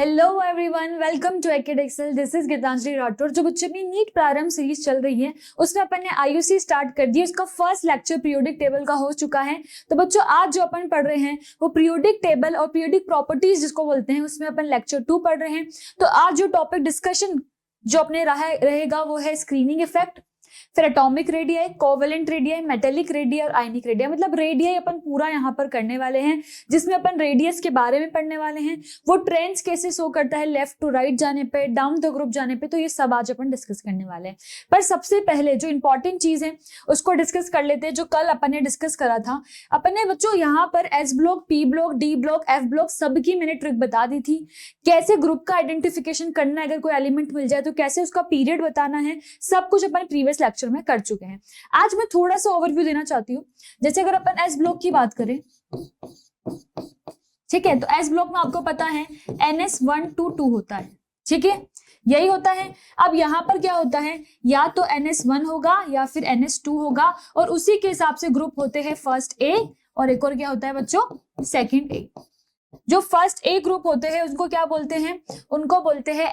Hello everyone, welcome to एकेडेक्सल। This is Geetanjali Rathore. जो बच्चे अपनी नीट प्रारंभ सीरीज चल रही है उसमें अपन ने आईयूसी स्टार्ट कर दी। उसका फर्स्ट लेक्चर पीरियोडिक टेबल का हो चुका है। तो बच्चों आज जो अपन पढ़ रहे हैं वो पीरियोडिक टेबल और पीरियोडिक प्रॉपर्टीज जिसको बोलते हैं, उसमें अपन लेक्चर 2 पढ़ रहे हैं। तो आज जो टॉपिक डिस्कशन जो अपने रहेगा वो है स्क्रीनिंग इफेक्ट, फिर atomic radii, covalent radii, metallic radii और आयनिक रेडियाई। मतलब रेडियाई अपन पूरा यहाँ पर करने वाले हैं, जिसमें अपन रेडियस के बारे में पढ़ने वाले हैं। वो ट्रेंड्स कैसे शो करता है लेफ्ट टू राइट जाने पे, डाउन द ग्रुप जाने पे, तो ये सब आज अपन डिस्कस करने वाले हैं। पर सबसे पहले जो इंपॉर्टेंट चीज है उसको डिस्कस कर लेते हैं, जो कल अपन ने डिस्कस करा था। अपन ने बच्चों यहाँ पर S block, P block, D block, F block सबकी मैंने ट्रिक बता दी थी। कैसे ग्रुप का आइडेंटिफिकेशन करना है, अगर कोई एलिमेंट मिल जाए तो कैसे उसका पीरियड बताना है, सब कुछ अपन प्रीवियस लेक्चर में कर चुके हैं। आज मैं थोड़ा सा ओवरव्यू देना चाहती हूँ। जैसे अगर अपन एस ब्लॉक की बात करें, ठीक है, तो एस ब्लॉक में आपको पता है NS122 होता है, ठीक है, यही होता है। अब यहाँ पर क्या होता है, या तो NS1 होगा या फिर NS2 होगा, और उसी के हिसाब से ग्रुप होते हैं फर्स्ट ए और एक और क्या होता है बच्चों, सेकंड ए। जो फर्स्ट ए ग्रुप होते हैं उनको क्या बोलते हैं, उनको बोलते हैं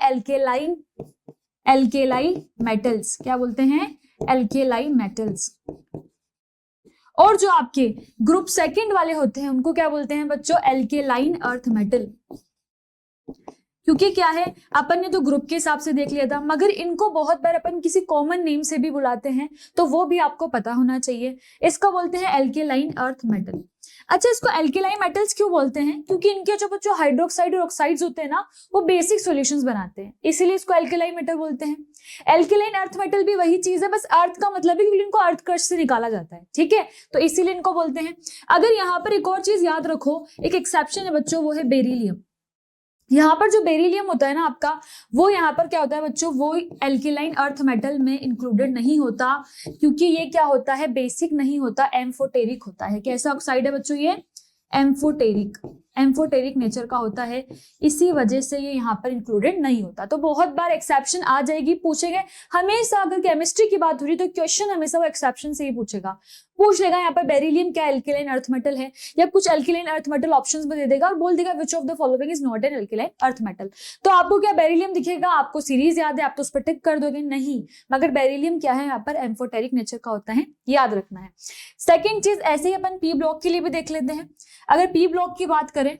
एल्केलाई मेटल्स। क्या बोलते हैं, एल्केलाई मेटल्स। और जो आपके ग्रुप सेकंड वाले होते हैं उनको क्या बोलते हैं बच्चों, एल्केलाइन अर्थ मेटल। क्योंकि क्या है, अपन ने तो ग्रुप के हिसाब से देख लिया था, मगर इनको बहुत बार अपन किसी कॉमन नेम से भी बुलाते हैं, तो वो भी आपको पता होना चाहिए। इसको बोलते हैं एल्केलाइन अर्थ मेटल। अच्छा, इसको एल्केलाइन मेटल्स क्यों बोलते हैं, क्योंकि इनके जो बच्चों हाइड्रोक्साइड और ऑक्साइड्स होते हैं ना, वो बेसिक सॉल्यूशंस बनाते हैं, इसीलिए इसको एल्केलाइन मेटल बोलते हैं। एल्केलाइन अर्थ मेटल भी वही चीज है, बस अर्थ का मतलब है कि इनको अर्थ क्रस्ट से निकाला जाता है, ठीक है, तो इसीलिए इनको बोलते हैं। अगर यहाँ पर एक और चीज याद रखो, एक एक्सेप्शन है बच्चों, वो है बेरिलियम। यहाँ पर जो बेरिलियम होता है ना आपका, वो यहाँ पर क्या होता है बच्चों, वो एल्केलाइन अर्थ मेटल में इंक्लूडेड नहीं होता, क्योंकि ये क्या होता है, बेसिक नहीं होता, एम्फोटेरिक होता है। कैसा ऑक्साइड है बच्चों, ये एम्फोटेरिक नेचर का होता है, इसी वजह से ये यहाँ पर इंक्लूडेड नहीं होता। तो बहुत बार एक्सेप्शन आ जाएगी, पूछेंगे हमेशा। अगर केमिस्ट्री की बात हो रही तो क्वेश्चन हमेशा वो एक्सेप्शन से ही पूछ लेगा यहाँ पर बेरिलियम क्या एल्केलाइन अर्थ मेटल है, या कुछ एल्केलाइन अर्थ मेटल ऑप्शंस में दे देगा और बोल देगा विच of the following is not an alkaline earth metal. तो आपको क्या बेरिलियम दिखेगा, आपको सीरीज याद है, आप तो उस पर टिक कर दोगे, नहीं, मगर बेरिलियम क्या है, यहाँ पर एम्फोटेरिक नेचर का होता है, याद रखना है। सेकेंड चीज, ऐसे ही अपन पी ब्लॉक के लिए भी देख लेते हैं। अगर पी ब्लॉक की बात करें,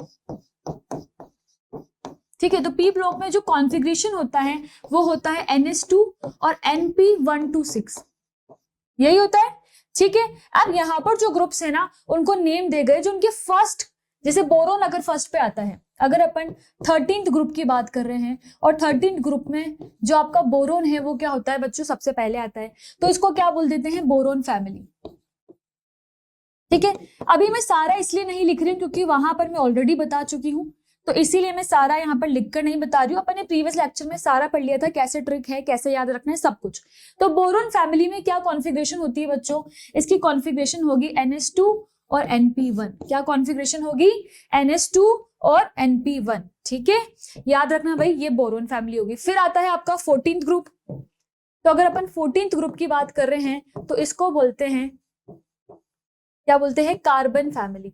ठीक है, तो पी ब्लॉक में जो कॉन्फ़िगरेशन होता है वो होता है NS2 और NP126, यही होता है, ठीक है। अब यहाँ पर जो ग्रुप्स है ना, उनको नेम दे गए जो उनके फर्स्ट, जैसे बोरोन अगर फर्स्ट पे आता है, अगर अपन 13th ग्रुप की बात कर रहे हैं और 13th ग्रुप में जो आपका बोरोन है वो क्या होता है बच्चों, सबसे पहले आता है, तो इसको क्या बोल देते हैं, बोरोन फैमिली, ठीक है। अभी मैं सारा इसलिए नहीं लिख रही हूँ क्योंकि वहां पर मैं ऑलरेडी बता चुकी हूँ, तो इसीलिए मैं सारा यहाँ पर लिखकर नहीं बता रही हूँ। अपन ने प्रीवियस लेक्चर में सारा पढ़ लिया था, कैसे ट्रिक है, कैसे याद रखना है, सब कुछ। तो बोरोन फैमिली में क्या कॉन्फ़िगरेशन होती है बच्चों, इसकी कॉन्फ़िगरेशन होगी NS2 और NP1। क्या कॉन्फ़िगरेशन होगी, NS2 और NP1, ठीक है, याद रखना भाई, ये बोरोन फैमिली होगी। फिर आता है आपका 14th ग्रुप। तो अगर अपन 14th ग्रुप की बात कर रहे हैं तो इसको बोलते हैं, क्या बोलते हैं, कार्बन फैमिली।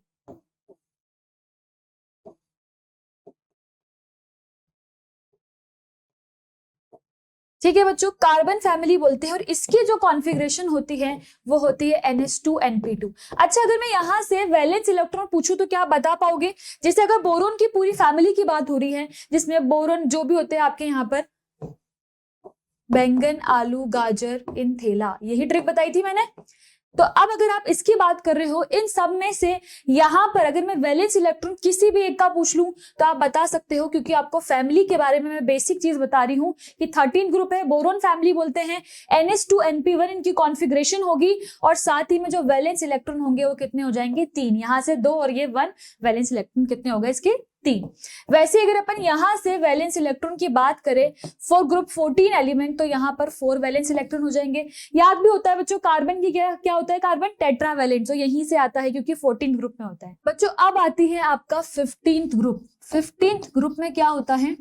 ठीक है बच्चों, कार्बन फैमिली बोलते हैं, और इसकी जो कॉन्फ़िगरेशन होती है वो होती है NS2 NP2। अच्छा, अगर मैं यहाँ से वैलेंस इलेक्ट्रॉन पूछूं तो क्या आप बता पाओगे, जैसे अगर बोरोन की पूरी फैमिली की बात हो रही है, जिसमें बोरोन जो भी होते हैं आपके यहाँ पर, बैंगन, आलू, गाजर, इनथेला, यही ट्रिक बताई थी मैंने। तो अब अगर आप इसकी बात कर रहे हो, इन सब में से यहां पर अगर मैं वैलेंस इलेक्ट्रॉन किसी भी एक का पूछ लूं तो आप बता सकते हो, क्योंकि आपको फैमिली के बारे में मैं बेसिक चीज बता रही हूं कि 13 ग्रुप है, बोरोन फैमिली बोलते हैं, NS2 NP1 इनकी कॉन्फ़िगरेशन होगी, और साथ ही में जो वैलेंस इलेक्ट्रॉन होंगे वो कितने हो जाएंगे, 3, यहां से 2 और ये 1, वैलेंस इलेक्ट्रॉन कितने हो गए इसके, 3। वैसे अगर अपन यहां से वैलेंस इलेक्ट्रॉन की बात करें फॉर ग्रुप 14 एलिमेंट, तो यहां पर 4 वैलेंस इलेक्ट्रॉन हो जाएंगे। याद भी होता है बच्चों, कार्बन की क्या होता है, कार्बन टेट्रावैलेंट, जो यहीं से आता है क्योंकि 14 ग्रुप में होता है बच्चों। अब आती है आपका 15th ग्रुप। 15th ग्रुप में क्या होता है,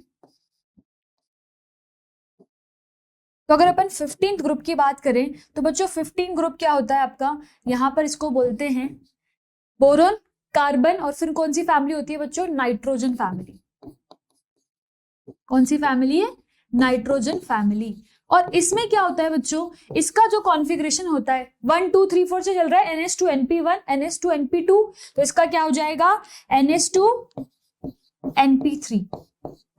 तो अगर अपन 15th ग्रुप की बात करें तो बच्चों 15 ग्रुप क्या होता है आपका, यहां पर इसको बोलते हैं बोरोन, कार्बन, और फिर कौन सी फैमिली होती है बच्चों, नाइट्रोजन फैमिली। कौन सी फैमिली है? Nitrogen family. और इसमें क्या होता है बच्चों, इसका जो कॉन्फ़िगरेशन होता है 1 2 3 4 से चल रहा है NH2NP1 NH2NP2, तो इसका क्या हो जाएगा NH2NP3।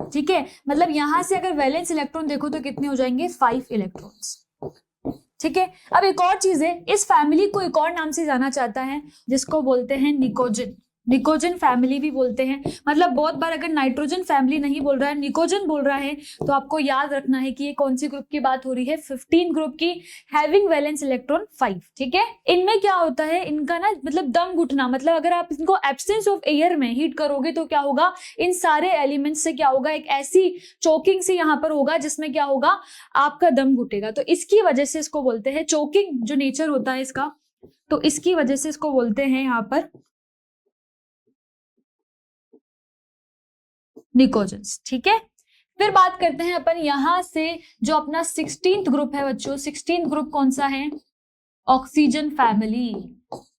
ठीक है, मतलब यहां से अगर वैलेंस इलेक्ट्रॉन देखो तो कितने हो जाएंगे? 5 इलेक्ट्रॉन्स। ठीक है, अब एक और चीज है, इस फैमिली को एक और नाम से जाना जाता है जिसको बोलते हैं निकोजन। निकोजन फैमिली भी बोलते हैं। मतलब बहुत बार अगर नाइट्रोजन फैमिली नहीं बोल रहा है, निकोजन बोल रहा है, तो आपको याद रखना है कि ये कौन सी ग्रुप की बात हो रही है? 15 ग्रुप की, हैविंग वैलेंस इलेक्ट्रॉन 5। ठीक है, इनमें क्या होता है, इनका ना मतलब दम घुटना, मतलब अगर आप इनको एब्सेंस ऑफ एयर में हीट करोगे तो क्या होगा, इन सारे एलिमेंट्स से क्या होगा, एक ऐसी चोकिंग सी यहाँ पर होगा जिसमें क्या होगा, आपका दम घुटेगा। तो इसकी वजह से इसको बोलते हैं चोकिंग, जो नेचर होता है इसका, तो इसकी वजह से इसको बोलते हैं यहाँ पर निकोजन्स। ठीक है, फिर बात करते हैं अपन यहां से जो अपना 16th ग्रुप है बच्चों। 16th ग्रुप कौन सा है? Oxygen family.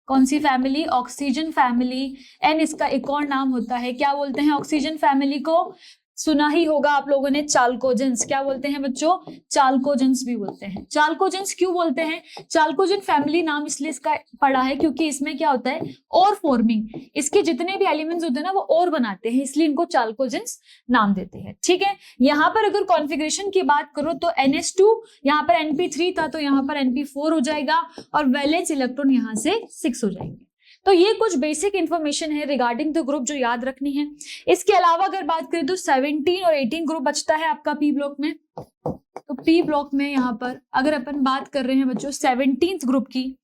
कौन सी फैमिली? Oxygen family. एंड इसका एक और नाम होता है, क्या बोलते हैं ऑक्सीजन फैमिली को? सुना ही होगा आप लोगों ने, चाल्कोजेंस। क्या बोलते हैं बच्चों? चाल्कोजेंस भी बोलते हैं। चाल्कोजेंस क्यों बोलते हैं? चाल्कोजेन फैमिली नाम इसलिए इसका पड़ा है क्योंकि इसमें क्या होता है, और फॉर्मिंग, इसके जितने भी एलिमेंट्स होते हैं ना वो और बनाते हैं, इसलिए इनको चाल्कोजेंस नाम देते हैं। ठीक है, यहाँ पर अगर कॉन्फ़िगरेशन की बात करो तो NH2, यहाँ पर NP3 था तो यहाँ पर NP4 हो जाएगा, और वैलेंस इलेक्ट्रॉन यहाँ से 6 हो जाएंगे। तो ये कुछ बेसिक इंफॉर्मेशन है रिगार्डिंग द ग्रुप जो याद रखनी है। इसके अलावा अगर बात करें तो 17 और 18 ग्रुप बचता है आपका पी ब्लॉक में। तो पी ब्लॉक में यहाँ पर अगर अपन बात कर रहे हैं बच्चों 17th ग्रुप की,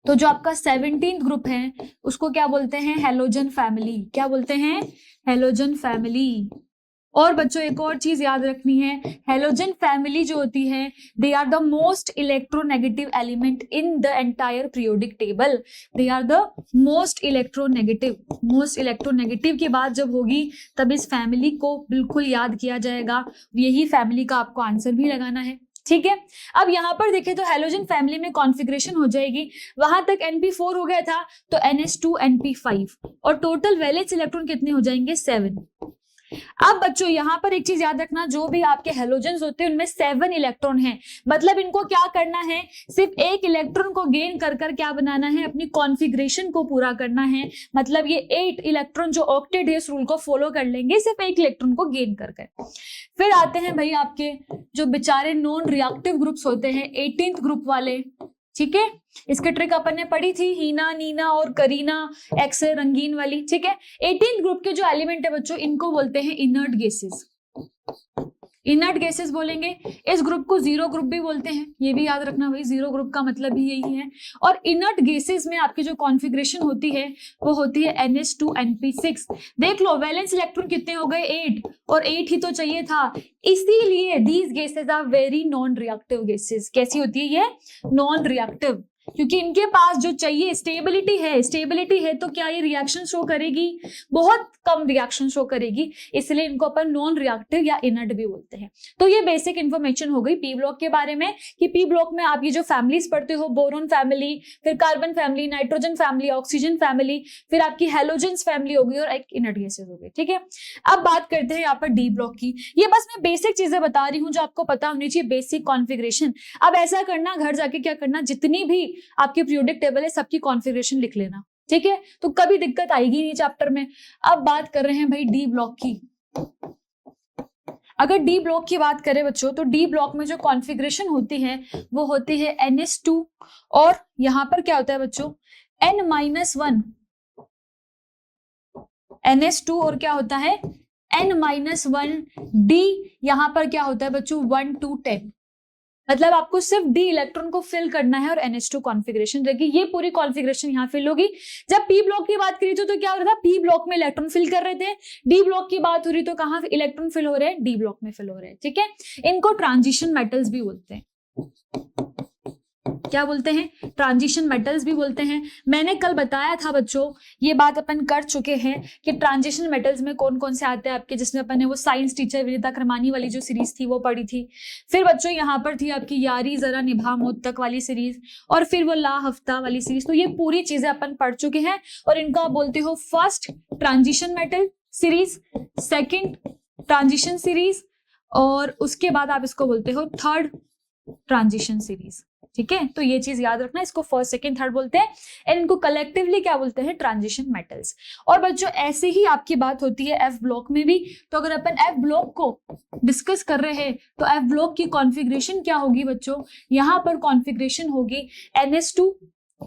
तो जो आपका 17th ग्रुप है उसको क्या बोलते हैं? Halogen family. क्या बोलते हैं? Halogen family. और बच्चों एक और चीज याद रखनी है, हैलोजन फैमिली जो होती है, they are the most electronegative element in the entire periodic table. They are the most electronegative. Most electronegative की बात जब होगी तब इस फैमिली को बिल्कुल याद किया जाएगा। यही फैमिली का आपको आंसर भी लगाना है। ठीक है, अब यहाँ पर देखें तो हैलोजन फैमिली में कॉन्फ़िगरेशन हो जाएगी, वहां तक NP4 हो गया था तो NH2NP5, और टोटल वैलेंस इलेक्ट्रॉन कितने हो जाएंगे? 7। अब बच्चों यहाँ पर एक चीज याद रखना, जो भी आपके हेलोजेंस होते हैं उनमें 7 इलेक्ट्रॉन हैं। मतलब इनको क्या करना है, सिर्फ एक इलेक्ट्रॉन को गेन कर कर क्या बनाना है, अपनी कॉन्फ़िगरेशन को पूरा करना है। मतलब ये 8 इलेक्ट्रॉन जो ऑक्टेट है इस रूल को फॉलो कर लेंगे, सिर्फ एक इलेक्ट्रॉन को गेन कर कर। फिर आते हैं भाई आपके जो बेचारे नॉन रिएक्टिव ग्रुप्स होते हैं, 18th ग्रुप वाले। ठीक है, इसकी ट्रिक अपन ने पढ़ी थी, हीना, नीना और करीना, एक्स रंगीन वाली। ठीक है, 18th ग्रुप के जो एलिमेंट है बच्चों इनको बोलते हैं इनर्ट गैसेस। इनर्ट गैसेस बोलेंगे। इस ग्रुप को जीरो ग्रुप भी बोलते हैं, ये भी याद रखना भाई, जीरो ग्रुप का मतलब ही यही है। और इनर्ट गैसेस में आपकी जो कॉन्फ़िगरेशन होती है वो होती है NH2NP6। देख लो वैलेंस इलेक्ट्रॉन कितने हो गए? 8, और 8 ही तो चाहिए था। इसीलिए these gases are very non reactive gases. कैसी होती है ये? नॉन रिएक्टिव, क्योंकि इनके पास जो चाहिए स्टेबिलिटी है, स्टेबिलिटी है तो क्या ये रिएक्शन शो करेगी? बहुत कम रिएक्शन शो करेगी, इसलिए इनको अपन नॉन रिएक्टिव या इनर्ट भी बोलते हैं। तो ये बेसिक इंफॉर्मेशन हो गई पी ब्लॉक के बारे में, कि पी ब्लॉक में आप ये जो फैमिलीज पढ़ते हो, बोरोन फैमिली, फिर carbon family, nitrogen family, oxygen family, फिर आपकी हैलोजेंस फैमिली होगी और एक इनर्ट गैसेस हो गई। ठीक है, अब बात करते हैं यहाँ पर डी ब्लॉक की। ये बस मैं बेसिक चीजें बता रही हूँ जो आपको पता होनी चाहिए, बेसिक कॉन्फ़िगरेशन। अब ऐसा करना, घर जाके क्या करना, जितनी भी आपकी पीरियोडिक टेबल है सबकी कॉन्फ़िगरेशन लिख लेना। ठीक है, तो कभी दिक्कत आएगी नहीं चैप्टर में। अब बात कर रहे हैं भाई डी ब्लॉक की। अगर डी ब्लॉक की बात करें बच्चों तो डी ब्लॉक में जो कॉन्फ़िगरेशन होती है वो होती है NH2, और यहां पर क्या होता है बच्चों? N-1 NH2, और क्या होता है? N-1 D। यहां पर क्या होता है बच्चों? 1 to 10। मतलब आपको सिर्फ डी इलेक्ट्रॉन को फिल करना है और NH2 कॉन्फ़िगरेशन रहेगी। ये पूरी कॉन्फ़िगरेशन यहाँ फिल होगी। जब पी ब्लॉक की बात करी तो क्या हो रहा था? पी ब्लॉक में इलेक्ट्रॉन फिल कर रहे थे। डी ब्लॉक की बात हो रही तो कहाँ इलेक्ट्रॉन फिल हो रहे हैं? डी ब्लॉक में फिल हो रहे हैं। ठीक है, इनको ट्रांजिशन मेटल्स भी बोलते हैं। क्या बोलते हैं? ट्रांजिशन मेटल्स भी बोलते हैं। मैंने कल बताया था बच्चों, ये बात अपन कर चुके हैं कि ट्रांजिशन मेटल्स में कौन कौन से आते हैं आपके, जिसमें अपन ने वो साइंस टीचर विनीता करमानी वाली जो सीरीज थी वो पढ़ी थी। फिर बच्चों यहाँ पर थी आपकी यारी जरा निभा मौत तक वाली सीरीज, और फिर वो ला हफ्ता वाली सीरीज। तो ये पूरी चीजें अपन पढ़ चुके हैं, और इनका आप बोलते हो first transition metal series, second transition series, और उसके बाद आप इसको बोलते हो थर्ड ट्रांजिशन सीरीज। ठीक है, तो ये चीज याद रखना, इसको फर्स्ट सेकंड थर्ड बोलते हैं, एंड इनको कलेक्टिवली क्या बोलते हैं, ट्रांजिशन मेटल्स। और बच्चों ऐसे ही आपकी बात होती है एफ ब्लॉक में भी। तो अगर अपन एफ ब्लॉक को डिस्कस कर रहे हैं तो एफ ब्लॉक की कॉन्फ़िगरेशन क्या होगी बच्चों, यहाँ पर कॉन्फ़िगरेशन होगी NS2।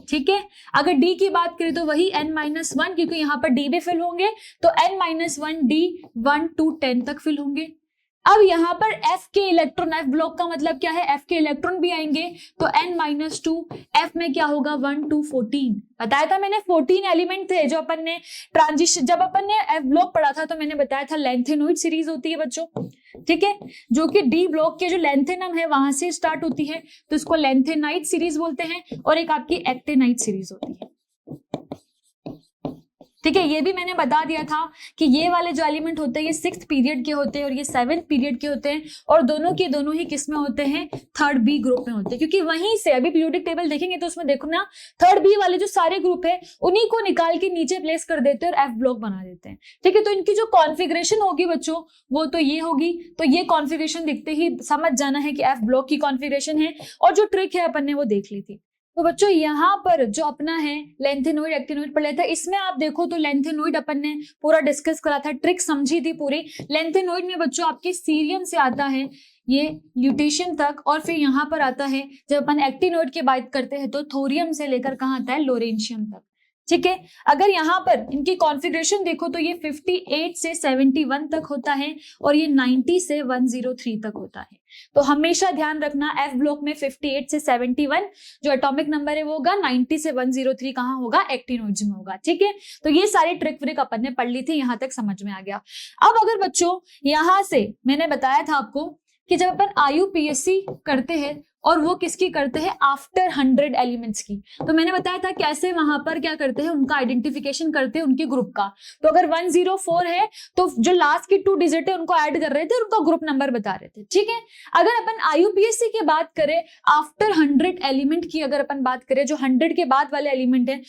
ठीक है, अगर डी की बात करें तो वही n-1, क्योंकि यहाँ पर डी भी फिल होंगे, तो n-1 डी 1 to 10 तक फिल होंगे। अब यहाँ पर F के इलेक्ट्रॉन, F ब्लॉक का मतलब क्या है, F के इलेक्ट्रॉन भी आएंगे, तो n-2 F में क्या होगा 1 to 14। बताया था मैंने 14 एलिमेंट थे जो अपन ने ट्रांजिशन, जब अपन ने F ब्लॉक पढ़ा था तो मैंने बताया था लेंथेनॉइड सीरीज होती है बच्चों। ठीक है, जो कि डी ब्लॉक के जो लेंथेनम है वहां से स्टार्ट होती है, तो इसको लेंथेनाइड सीरीज बोलते हैं, और एक आपकी एक्टेनाइड सीरीज होती है। ठीक है, ये भी मैंने बता दिया था कि ये वाले जो एलिमेंट होते हैं ये 6th पीरियड के होते हैं और ये 7th पीरियड के होते हैं, और दोनों के दोनों ही किस में होते हैं, थर्ड बी ग्रुप में होते हैं, क्योंकि वहीं से अभी पीरियोडिक टेबल देखेंगे तो उसमें देखो ना, थर्ड बी वाले जो सारे ग्रुप है उन्हीं को निकाल के नीचे प्लेस कर देते हैं और एफ ब्लॉक बना देते हैं। ठीक है, तो इनकी जो कॉन्फ़िगरेशन होगी बच्चों वो तो ये होगी, तो ये कॉन्फ़िगरेशन दिखते ही समझ जाना है कि एफ ब्लॉक की कॉन्फ़िगरेशन है, और जो ट्रिक है अपन ने वो देख ली थी। तो बच्चों यहाँ पर जो अपना है लेंथेनॉइड एक्टिनॉइड पढ़ा था, इसमें आप देखो तो लेंथेनॉइड अपन ने पूरा डिस्कस करा था, ट्रिक समझी थी पूरी। लेंथेनॉइड में बच्चों आपके सीरियम से आता है ये ल्यूटेशियम तक, और फिर यहाँ पर आता है जब अपन एक्टिनॉइड की बात करते हैं तो थोरियम से लेकर कहाँ आता है, लोरेंशियम तक। ठीक है, अगर यहाँ पर इनकी कॉन्फ़िगरेशन देखो तो ये 58 से 71 तक होता है, और ये 90 से 103 तक होता है। तो हमेशा ध्यान रखना एफ ब्लॉक में 58 से 71 जो एटॉमिक नंबर है वो होगा, 90 से 103 कहाँ होगा, एक्टिनॉइड्स में होगा। ठीक है, तो ये सारी ट्रिक व्रिक अपन ने पढ़ ली थी, यहाँ तक समझ में आ गया। अब अगर बच्चों यहाँ से मैंने बताया था आपको कि जब अपन IUPAC करते हैं और वो किसकी करते हैं, आफ्टर 100 एलिमेंट्स की, तो मैंने बताया था कैसे वहां पर क्या करते हैं, उनका आइडेंटिफिकेशन करते हैं उनके ग्रुप का। तो अगर 104 है तो जो लास्ट की 2 डिजिट है उनको ऐड कर रहे थे और उनका ग्रुप नंबर बता रहे थे। ठीक है, अगर अपन IUPAC की बात करें आफ्टर 100 एलिमेंट की, अगर अपन बात करें जो 100 के बाद वाले एलिमेंट है,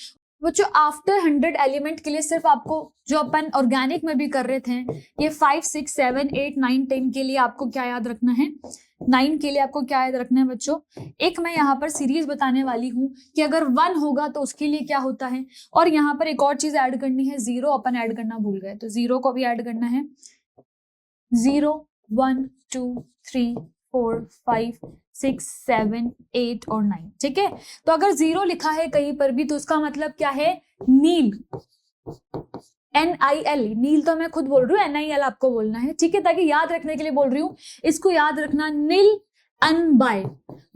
बच्चों आफ्टर 100 एलिमेंट के लिए सिर्फ आपको जो अपन ऑर्गेनिक में भी कर रहे थे ये 5, 6, 7, 8, 9, 10 के लिए आपको क्या याद रखना है, 9 के लिए आपको क्या याद रखना है बच्चों, एक मैं यहाँ पर सीरीज बताने वाली हूँ कि अगर 1 होगा तो उसके लिए क्या होता है, और यहाँ पर एक और चीज ऐड करनी है, 0 अपन ऐड करना भूल गए, तो 0 को भी ऐड करना है। 0, 1, 2, 3, 4, 5, 6, 7, 8 और 9। ठीक है, तो अगर 0 लिखा है कहीं पर भी तो उसका मतलब क्या है, नील, NIL, नील तो मैं खुद बोल रही हूँ, NIL आपको बोलना है। ठीक है, ताकि याद रखने के लिए बोल रही हूँ, इसको याद रखना, नील अनबाय।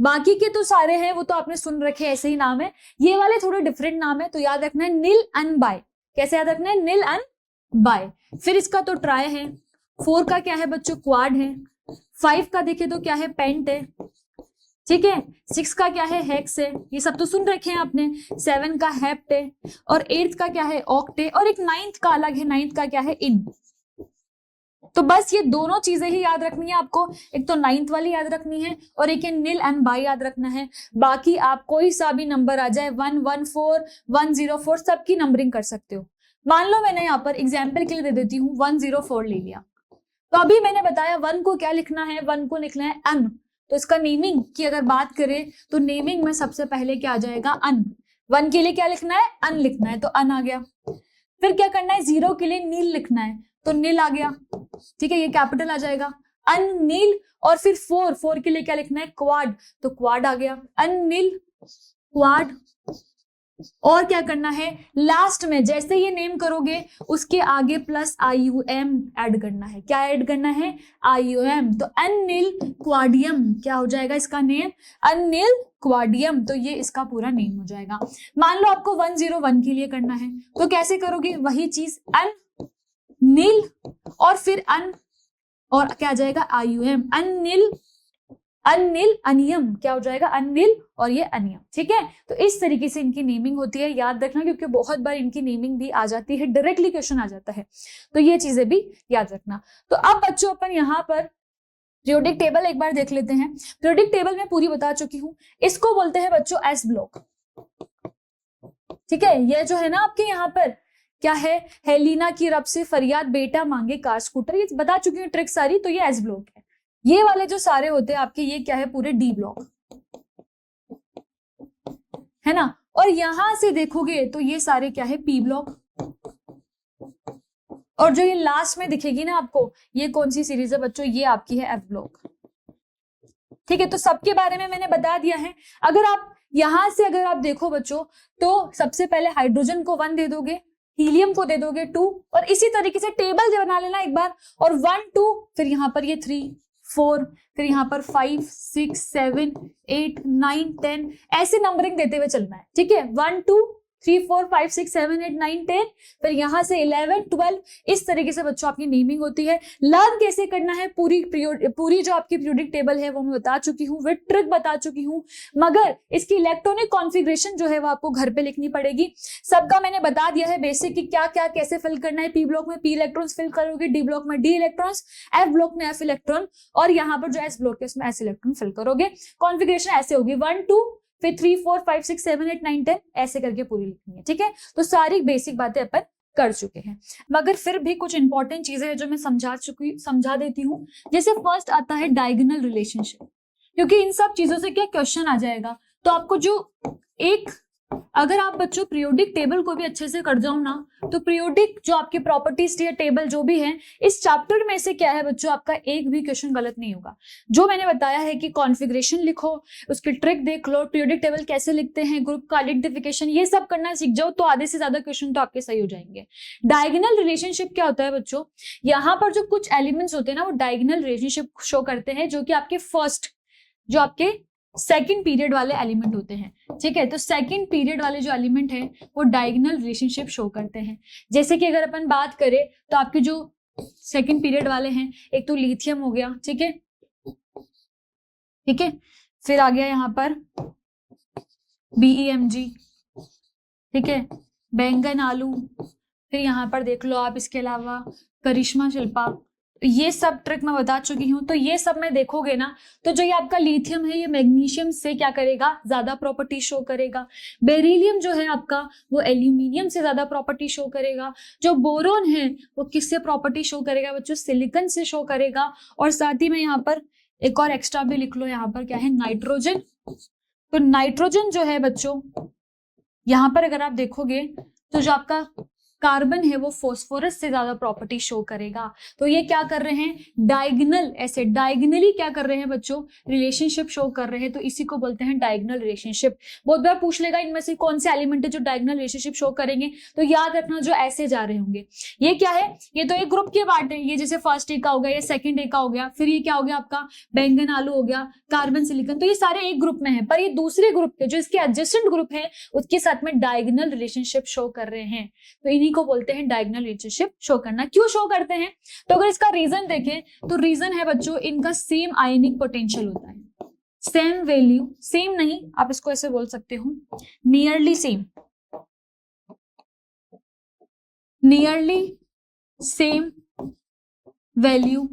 बाकी के तो सारे हैं वो तो आपने सुन रखे, ऐसे ही नाम है, ये वाले थोड़े डिफरेंट नाम है, तो याद रखना है नील अनबाय। कैसे याद रखना है, नील अनबाय। फिर इसका तो ट्राई है, 4 का क्या है बच्चों, क्वाड है, 5 का देखे तो क्या है, पेंट है। ठीक है, 6 का क्या है, हेक्स है, ये सब तो सुन रखे हैं आपने। 7 का हेप्ट है, और 8 का क्या है, ऑक्ट है, और एक 9th का अलग है, 9th का क्या है, इन। तो बस ये दोनों चीजें ही याद रखनी है आपको, एक तो 9th वाली याद रखनी है और एक नील एंड बाय याद रखना है। बाकी आप कोई सा भी नंबर आ जाए, 114, 104 सबकी नंबरिंग कर सकते हो। मान लो मैंने यहाँ पर एग्जाम्पल के लिए दे देती हूँ 104 ले लिया, तो अभी मैंने बताया 1 को क्या लिखना है, 1 को लिखना है अन, तो इसका नेमिंग की अगर बात करें तो नेमिंग में सबसे पहले क्या आ जाएगा, अन। 1 के लिए क्या लिखना है, अन लिखना है, तो अन आ गया। फिर क्या करना है, 0 के लिए नील लिखना है, तो नील आ गया। ठीक है, ये कैपिटल आ जाएगा, अन नील। और फिर 4 के लिए क्या लिखना है, क्वाड, तो क्वाड आ गया, अन नील क्वाड। और क्या करना है, लास्ट में जैसे ये नेम करोगे उसके आगे प्लस IUM ऐड करना है। क्या ऐड करना है, IUM, तो अनिल क्वाडियम क्या हो जाएगा इसका नेम, अनिल क्वाडियम, तो ये इसका पूरा नेम हो जाएगा। मान लो आपको 101 के लिए करना है, तो कैसे करोगे, वही चीज, अन नील और फिर अन, और क्या आ जाएगा, IUM, अनिल, अनिल अनियम, क्या हो जाएगा, अनिल और ये अनियम। ठीक है, तो इस तरीके से इनकी नेमिंग होती है, याद रखना, क्योंकि बहुत बार इनकी नेमिंग भी आ जाती है, डायरेक्टली क्वेश्चन आ जाता है, तो ये चीजें भी याद रखना। तो अब बच्चों अपन यहाँ पर पीरियोडिक टेबल एक बार देख लेते हैं। पीरियोडिक टेबल में पूरी बता चुकी हूँ, इसको बोलते हैं बच्चों एस ब्लॉक। ठीक है, ये जो है ना आपके यहाँ पर क्या है, हेलिना की रब से फरियाद बेटा मांगे कार स्कूटर, ये बता चुकी हूँ ट्रिक सारी, तो ये एस ब्लॉक है। ये वाले जो सारे होते हैं आपके, ये क्या है, पूरे डी ब्लॉक है ना। और यहां से देखोगे तो ये सारे क्या है, पी ब्लॉक। और जो ये लास्ट में दिखेगी ना आपको, ये कौन सी सीरीज है बच्चों, ये आपकी है एफ ब्लॉक। ठीक है, तो सबके बारे में मैंने बता दिया है। अगर आप यहां से अगर आप देखो बच्चों, तो सबसे पहले हाइड्रोजन को 1 दे दोगे, हीलियम को दे दोगे 2, और इसी तरीके से टेबल बना लेना एक बार, और 1 2, फिर यहाँ पर ये 3 4, फिर यहाँ पर 5 6 7 8 9 10, ऐसे नंबरिंग देते हुए चलना है। ठीक है, 1 2 3 4 5 6 7 8 9 10, फिर यहाँ से 11 12, इस तरीके से बच्चों आपकी नेमिंग होती है। लर्न कैसे करना है, पूरी जो आपकी पीरियोडिक टेबल है वो मैं बता चुकी हूँ, विद ट्रिक बता चुकी हूँ, मगर इसकी इलेक्ट्रॉनिक कॉन्फ़िगरेशन जो है वो आपको घर पे लिखनी पड़ेगी। सबका मैंने बता दिया है बेसिक कि क्या क्या कैसे फिल करना है। पी ब्लॉक में पी इलेक्ट्रॉन्स फिल करोगे, डी ब्लॉक में डी इलेक्ट्रॉन्स, एफ ब्लॉक में एफ इलेक्ट्रॉन, और यहाँ पर जो एस ब्लॉक है उसमें एस इलेक्ट्रॉन फिल करोगे। कॉन्फ़िगरेशन ऐसे होगी, 1 2 फिर 3 4 5 6 7 8 9 10, ऐसे करके पूरी लिखनी है। ठीक है, तो सारी बेसिक बातें अपन कर चुके हैं, मगर फिर भी कुछ इंपॉर्टेंट चीजें हैं जो मैं समझा देती हूँ। जैसे फर्स्ट आता है डायगोनल रिलेशनशिप, क्योंकि इन सब चीजों से क्या क्वेश्चन आ जाएगा, तो आपको जो एक, अगर आप बच्चों पीरियोडिक टेबल को भी अच्छे से कर जाओ ना, तो पीरियोडिक जो आपकी प्रॉपर्टीज या टेबल जो भी है इस चैप्टर में से क्या है बच्चों, आपका एक भी क्वेश्चन गलत नहीं होगा। जो मैंने बताया है कि कॉन्फ़िगरेशन लिखो, उसकी ट्रिक देख लो, पीरियोडिक टेबल कैसे लिखते हैं, ग्रुप का आइडेंटिफिकेशन, ये सब करना सीख जाओ तो आधे से ज्यादा क्वेश्चन तो आपके सही हो जाएंगे। डायगोनल रिलेशनशिप क्या होता है बच्चों, यहाँ पर जो कुछ एलिमेंट्स होते हैं ना वो डायगोनल रिलेशनशिप शो करते हैं, जो कि आपके फर्स्ट, जो आपके सेकंड पीरियड वाले एलिमेंट होते हैं। ठीक है, तो सेकंड पीरियड वाले जो एलिमेंट है वो डायगोनल रिलेशनशिप शो करते हैं। जैसे कि अगर अपन बात करें तो आपके जो सेकंड पीरियड वाले हैं, एक तो लिथियम हो गया, ठीक है, ठीक है, फिर आ गया यहाँ पर BeMg, ठीक है, बैंगन आलू, फिर यहाँ पर देख लो आप इसके अलावा करिश्मा शिल्पा, ये सब ट्रिक मैं बता चुकी हूँ। तो ये सब में देखोगे ना, तो जो ये आपका लिथियम है ये मैग्नीशियम से क्या करेगा, ज्यादा प्रॉपर्टी शो करेगा। बेरिलियम जो है आपका वो एल्यूमिनियम से ज्यादा प्रॉपर्टी शो करेगा। जो बोरोन है वो किससे प्रॉपर्टी शो करेगा बच्चों, सिलिकॉन से शो करेगा। और साथ ही में यहाँ पर एक और एक्स्ट्रा भी लिख लो, यहाँ पर क्या है, नाइट्रोजन। तो नाइट्रोजन जो है बच्चों, यहाँ पर अगर आप देखोगे तो जो आपका कार्बन है वो फॉस्फोरस से ज्यादा प्रॉपर्टी शो करेगा। तो ये क्या कर रहे हैं, डायगोनल, ऐसे डायगोनली क्या कर रहे हैं बच्चों, रिलेशनशिप शो कर रहे हैं। तो इसी को बोलते हैं डायगोनल रिलेशनशिप। बहुत बार पूछ लेगा इनमें से कौन से एलिमेंट है जो डायगोनल रिलेशनशिप शो करेंगे, तो याद रखना जो ऐसे जा रहे होंगे। ये क्या है, ये तो एक ग्रुप के पार्ट है, ये जैसे फर्स्ट ए का हो गया, ये सेकंड ए का हो गया, फिर ये क्या हो गया आपका बैंगन आलू हो गया, कार्बन सिलिकॉन, तो ये सारे एक ग्रुप में है। पर ये दूसरे ग्रुप के जो इसके एडजेसेंट ग्रुप है उसके साथ में डायगोनल रिलेशनशिप शो कर रहे हैं। तो इन्हीं को बोलते हैं डायगोनल रिलेशनशिप शो करना। क्यों शो करते हैं, तो अगर इसका रीजन देखें तो रीजन है बच्चों, इनका सेम आयनिक पोटेंशियल होता है। सेम वैल्यू, सेम नहीं, आप इसको ऐसे बोल सकते हो, nearly same, nearly same value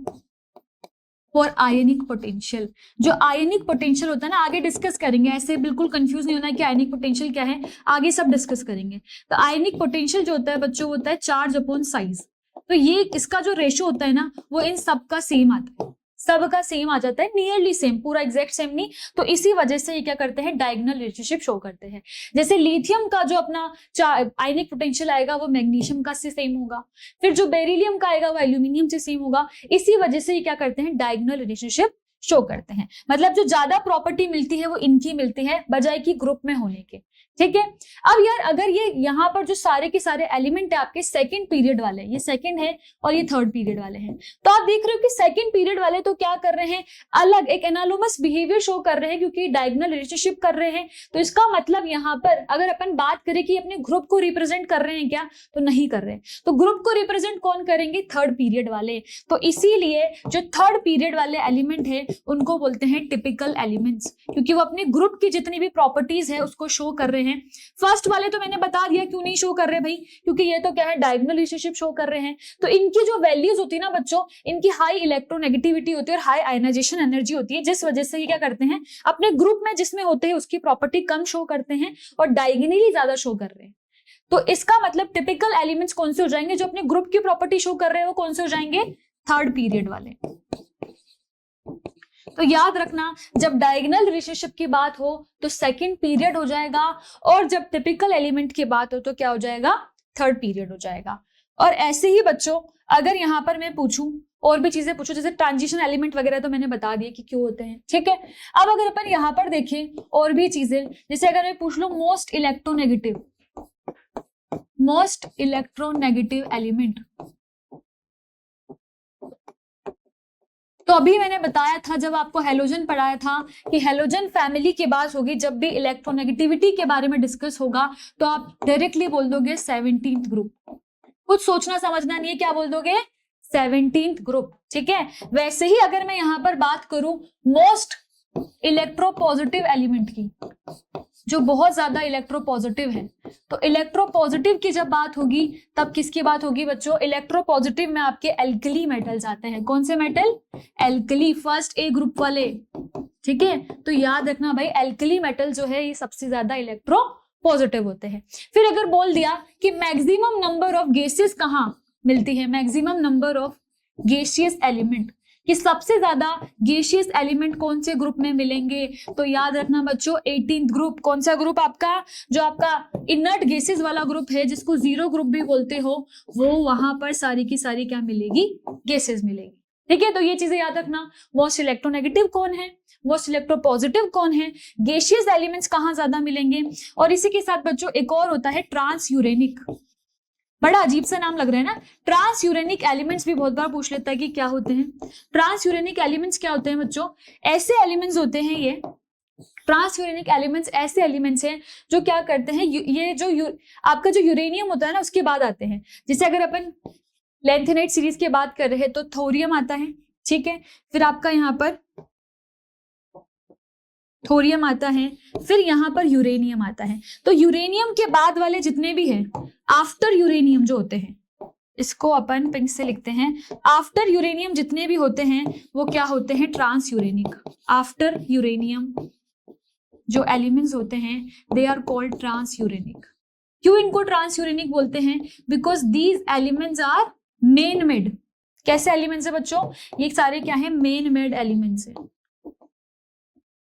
for ionic potential. जो आयनिक पोटेंशियल होता है ना, आगे डिस्कस करेंगे, ऐसे बिल्कुल कंफ्यूज नहीं होना है कि आयनिक पोटेंशियल क्या है, आगे सब डिस्कस करेंगे। तो आयनिक पोटेंशियल जो होता है बच्चों, होता है चार्ज अपॉन साइज। तो ये इसका जो रेशो होता है ना वो इन सब का सेम आता है, सबका सेम आ जाता है, नियरली सेम, पूरा एग्जैक्ट सेम नहीं। तो इसी वजह से ये क्या करते हैं, डायगोनल रिलेशनशिप शो करते हैं। जैसे लिथियम का जो अपना आयनिक पोटेंशियल आएगा वो मैग्नीशियम का से सेम होगा, फिर जो बेरिलियम का आएगा वो एल्यूमिनियम से सेम होगा। इसी वजह से ये क्या करते हैं, डायगोनल रिलेशनशिप शो करते हैं। मतलब जो ज्यादा प्रॉपर्टी मिलती है वो इनकी मिलती है बजाय कि ग्रुप में होने के। ठीक है, अब यार अगर ये यहाँ पर जो सारे के सारे एलिमेंट है आपके सेकंड पीरियड वाले, ये सेकंड है और ये थर्ड पीरियड वाले हैं, तो आप देख रहे हो कि सेकंड पीरियड वाले तो क्या कर रहे हैं, अलग एक एनालोमस बिहेवियर शो कर रहे हैं क्योंकि डायगोनल रिलेशनशिप कर रहे हैं। तो इसका मतलब यहाँ पर अगर अपन बात करें कि अपने ग्रुप को रिप्रेजेंट कर रहे हैं क्या, तो नहीं कर रहे। तो ग्रुप को रिप्रेजेंट कौन करेंगे, थर्ड पीरियड वाले। तो इसीलिए जो थर्ड पीरियड वाले एलिमेंट है उनको बोलते हैं टिपिकल एलिमेंट्स, क्योंकि वो अपने ग्रुप की जितनी भी प्रॉपर्टीज है उसको शो कर रहे हैं। फर्स्ट वाले तो मैंने बता दिया क्यों नहीं शो कर रहे भाई, क्योंकि ये तो क्या है, डायगोनल रिलेशनशिप शो कर रहे हैं। तो इनकी जो वैल्यूज होती है ना बच्चों, इनकी हाई इलेक्ट्रोनेगेटिविटी होती है और हाई आयनाइजेशन एनर्जी होती है, जिस वजह से ये क्या करते हैं, अपने ग्रुप में जिसमें होते हैं उसकी प्रॉपर्टी कम शो करते हैं और डायगोनली ज्यादा शो कर रहे हैं। तो इसका मतलब टिपिकल एलिमेंट्स कौन से हो जाएंगे, जो अपने ग्रुप की प्रॉपर्टी शो कर रहे हैं वो कौन से हो जाएंगे, थर्ड पीरियड वाले। तो याद रखना, जब डायगोनल रिलेशनशिप की बात हो तो सेकंड पीरियड हो जाएगा, और जब टिपिकल एलिमेंट की बात हो तो क्या हो जाएगा, थर्ड पीरियड हो जाएगा। और ऐसे ही बच्चों अगर यहां पर मैं पूछूं और भी चीजें पूछूं, जैसे ट्रांजिशन एलिमेंट वगैरह तो मैंने बता दिया कि क्यों होते हैं, ठीक है। अब अगर अपन यहां पर देखें और भी चीजें, जैसे अगर मैं पूछ लूं मोस्ट इलेक्ट्रोनेगेटिव एलिमेंट, तो अभी मैंने बताया था जब आपको हेलोजन पढ़ाया था कि हेलोजन फैमिली की बात होगी, जब भी इलेक्ट्रोनेगेटिविटी के बारे में डिस्कस होगा तो आप डायरेक्टली बोल दोगे 17th ग्रुप, कुछ सोचना समझना नहीं है, क्या बोल दोगे, 17th ग्रुप, ठीक है। वैसे ही अगर मैं यहां पर बात करूं मोस्ट इलेक्ट्रोपॉजिटिव एलिमेंट की, जो बहुत ज्यादा इलेक्ट्रोपॉजिटिव है, तो इलेक्ट्रोपॉजिटिव की जब बात होगी तब किसकी बात होगी बच्चों, इलेक्ट्रोपॉजिटिव में आपके एल्कली मेटल्स आते हैं। कौन से metal, alkali, first A group वाले, ठीक है। तो याद रखना भाई एल्कली मेटल जो है ये सबसे ज्यादा इलेक्ट्रो पॉजिटिव होते हैं। फिर अगर बोल दिया कि मैक्सिमम नंबर ऑफ गैसेस कहां मिलती है, maximum number of gaseous element, कि सबसे ज्यादा गैसियस एलिमेंट कौन से ग्रुप में मिलेंगे, तो याद रखना बच्चों 18th ग्रुप। कौन सा ग्रुप आपका, जो आपका इनर्ट गैसेस वाला ग्रुप है, जिसको जीरो ग्रुप भी बोलते हो, वो वहां पर सारी की सारी क्या मिलेगी, गैसेस मिलेगी, ठीक है। तो ये चीजें याद रखना, मोस्ट इलेक्ट्रोनेगेटिव कौन है, मोस्ट इलेक्ट्रोपॉजिटिव कौन है, गैसियस एलिमेंट्स कहां ज्यादा मिलेंगे। और इसी के साथ बच्चों एक और होता है ट्रांसयूरेनिक, बड़ा अजीब सा नाम लग रहा है ना, ट्रांसयूरेनिक एलिमेंट्स भी बहुत बार पूछ लेता है कि क्या होते हैं। ट्रांसयूरेनिक एलिमेंट्स क्या होते हैं बच्चों, ऐसे एलिमेंट्स होते हैं, ये ट्रांसयूरेनिक एलिमेंट्स ऐसे एलिमेंट्स हैं जो क्या करते हैं, ये जो आपका जो यूरेनियम होता है ना उसके बाद आते हैं। जैसे अगर अपन लेंथेनाइट सीरीज की बात कर रहे हैं तो थोरियम आता है, ठीक है, फिर आपका यहाँ पर थोरियम आता है, फिर यहाँ पर यूरेनियम आता है। तो यूरेनियम के बाद वाले जितने भी हैं, आफ्टर यूरेनियम जो होते हैं, इसको अपन पिंक से लिखते हैं, आफ्टर यूरेनियम जितने भी होते हैं वो क्या होते हैं, ट्रांसयूरेनिक। आफ्टर यूरेनियम जो एलिमेंट्स होते हैं दे आर कॉल्ड ट्रांसयूरेनिक। क्यों इनको ट्रांसयूरेनिक बोलते हैं, because these elements are man made. कैसे एलिमेंट्स है बच्चों, ये सारे क्या है, मेन मेड एलिमेंट्स है,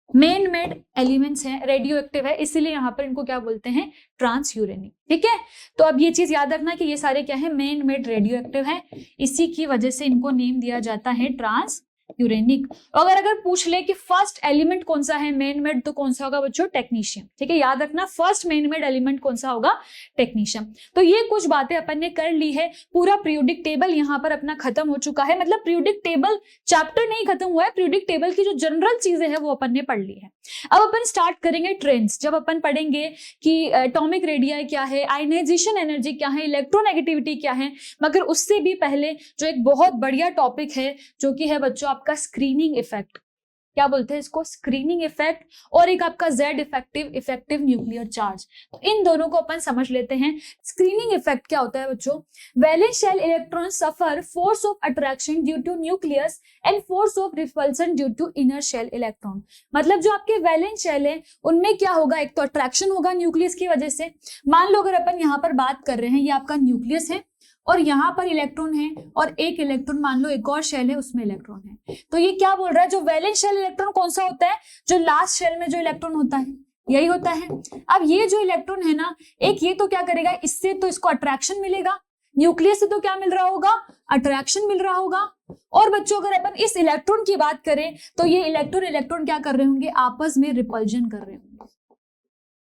मेन मेड एलिमेंट्स हैं, रेडियो एक्टिव है, इसीलिए यहाँ पर इनको क्या बोलते हैं, ट्रांसयूरेनिक, ठीक है। तो अब ये चीज याद रखना कि ये सारे क्या है, मेन मेड रेडियो एक्टिव है, इसी की वजह से इनको नेम दिया जाता है ट्रांसयूरेनिक। अगर पूछ ले कि फर्स्ट एलिमेंट कौन सा है मेन मेड, तो कौन सा होगा बच्चों, टेक्नीशियम, ठीक है। याद रखना फर्स्ट मेन मेड एलिमेंट कौन सा होगा, टेक्नीशियम। तो ये कुछ बातें अपन ने कर ली है, पूरा पीरियोडिक टेबल यहाँ पर अपना खत्म हो चुका है, मतलब पीरियोडिक टेबल चैप्टर नहीं खत्म हुआ है, पीरियोडिक टेबल की जो जनरल चीजें हैं वो अपन ने पढ़ ली है। अब अपन स्टार्ट करेंगे ट्रेंड्स, जब अपन पढ़ेंगे कि एटॉमिक रेडियाई क्या है, आयनाइजेशन एनर्जी क्या है, इलेक्ट्रोनेगेटिविटी क्या है, मगर उससे भी पहले जो एक बहुत बढ़िया टॉपिक है जो कि है बच्चों आपका स्क्रीनिंग इफेक्ट, क्या बोलते हैं इसको, स्क्रीनिंग इफेक्ट, और एक आपका जेड इफेक्टिव न्यूक्लियर चार्ज। तो इन दोनों को अपन समझ लेते हैं। स्क्रीनिंग इफेक्ट क्या होता है बच्चों, valence shell electron suffer force of attraction due to nucleus and force of repulsion due to inner shell electron. मतलब जो आपके वैलेंस शेल है उनमें क्या होगा, एक तो अट्रैक्शन होगा न्यूक्लियस की वजह से। मान लो अगर अपन यहाँ पर बात कर रहे हैं, ये आपका न्यूक्लियस है और यहाँ पर इलेक्ट्रॉन है, और एक इलेक्ट्रॉन मान लो एक और शेल है उसमें इलेक्ट्रॉन है, तो ये क्या बोल रहा है, जो वैलेंस शेल इलेक्ट्रॉन कौन सा होता है, जो लास्ट शेल में जो इलेक्ट्रॉन होता है यही होता है। अब ये जो इलेक्ट्रॉन है ना, एक ये तो क्या करेगा, इससे तो इसको अट्रैक्शन मिलेगा, न्यूक्लियस से तो क्या मिल रहा होगा, अट्रैक्शन मिल रहा होगा। और बच्चों अगर अपन इस इलेक्ट्रॉन की बात करें तो ये इलेक्ट्रॉन क्या कर रहे होंगे, आपस में रिपल्जन कर रहे होंगे।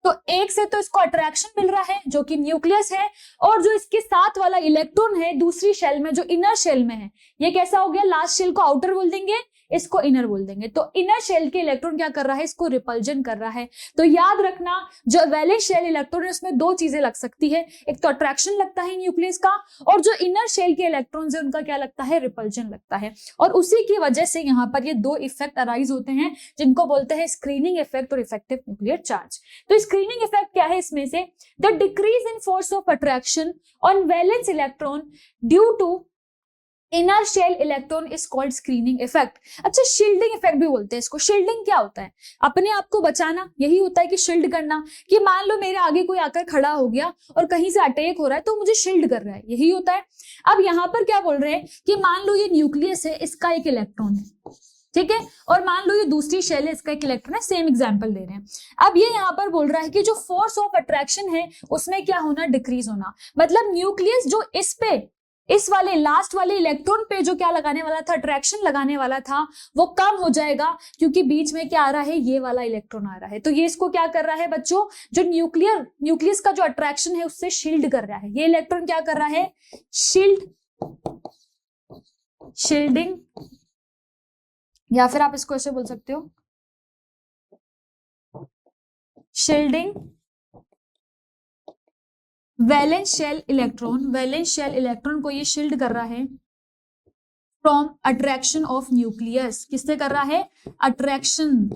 तो एक से तो इसको अट्रैक्शन मिल रहा है जो कि न्यूक्लियस है, और जो इसके साथ वाला इलेक्ट्रॉन है दूसरी शेल में, जो इनर शेल में है, ये कैसा हो गया, लास्ट शेल को आउटर बोल देंगे, इसको इनर बोल देंगे। तो इनर शेल के इलेक्ट्रॉन क्या कर रहा है, इसको रिपल्जन कर रहा है। तो याद रखना जो वैलेंस शेल इलेक्ट्रॉन है उसमें दो चीजें लग सकती है, एक तो अट्रैक्शन लगता है न्यूक्लियस का, और जो इनर शेल के इलेक्ट्रॉन्स है उनका क्या लगता है, रिपल्जन लगता है। और उसी की वजह से यहाँ पर ये दो इफेक्ट अराइज होते हैं जिनको बोलते हैं स्क्रीनिंग इफेक्ट और इफेक्टिव न्यूक्लियर चार्ज। तो स्क्रीनिंग इफेक्ट क्या है इसमें से, the decrease in force of attraction on valence electron due to inner shell electron is called screening effect. अच्छा, शील्डिंग इफेक्ट भी बोलते हैं इसको। शील्डिंग क्या होता है? अपने आप को बचाना, यही होता है कि शील्ड करना। कि मान लो मेरे आगे कोई आकर खड़ा हो गया और कहीं से अटैक हो रहा है तो मुझे शील्ड कर रहा है, यही होता है। अब यहाँ पर क्या बोल रहे हैं कि मान लो ये न्यूक्लियस है, इसका एक इलेक्ट्रॉन है, ठीक है, और मान लो ये दूसरी शेल है, इसका एक इलेक्ट्रॉन है, सेम एग्जांपल दे रहे हैं। अब ये यहाँ पर बोल रहा है कि जो फोर्स ऑफ अट्रैक्शन है उसमें क्या होना, डिक्रीज होना। मतलब न्यूक्लियस जो इस पे, इस वाले लास्ट वाले इलेक्ट्रॉन पे जो क्या लगाने वाला था, अट्रैक्शन लगाने वाला था, वो कम हो जाएगा, क्योंकि बीच में क्या आ रहा है, ये वाला इलेक्ट्रॉन आ रहा है। तो ये इसको क्या कर रहा है बच्चों, जो न्यूक्लियस का जो अट्रैक्शन है उससे शील्ड कर रहा है। ये इलेक्ट्रॉन क्या कर रहा है, शील्डिंग, या फिर आप इसको ऐसे बोल सकते हो, शील्डिंग वैलेंस शेल इलेक्ट्रॉन को ये शील्ड कर रहा है फ्रॉम अट्रैक्शन ऑफ न्यूक्लियस। किससे कर रहा है, अट्रैक्शन।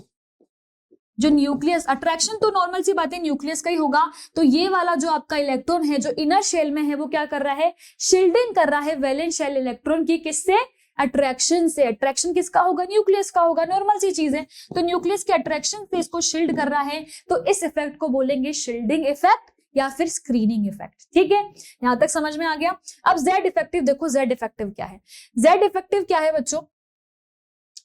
जो न्यूक्लियस, अट्रैक्शन तो नॉर्मल सी बात है न्यूक्लियस का ही होगा। तो ये वाला जो आपका इलेक्ट्रॉन है जो इनर शेल में है, वो क्या कर रहा है, शील्डिंग कर रहा है वैलेंस शेल इलेक्ट्रॉन की। किससे, अट्रैक्शन से। अट्रैक्शन किसका होगा, न्यूक्लियस का होगा, नॉर्मल सी चीज है। तो न्यूक्लियस के अट्रैक्शन से इसको शील्ड कर रहा है, तो इस इफेक्ट को बोलेंगे शील्डिंग इफेक्ट या फिर स्क्रीनिंग इफेक्ट। ठीक है, यहां तक समझ में आ गया। अब जेड इफेक्टिव देखो, जेड इफेक्टिव क्या है। जेड इफेक्टिव क्या है बच्चों,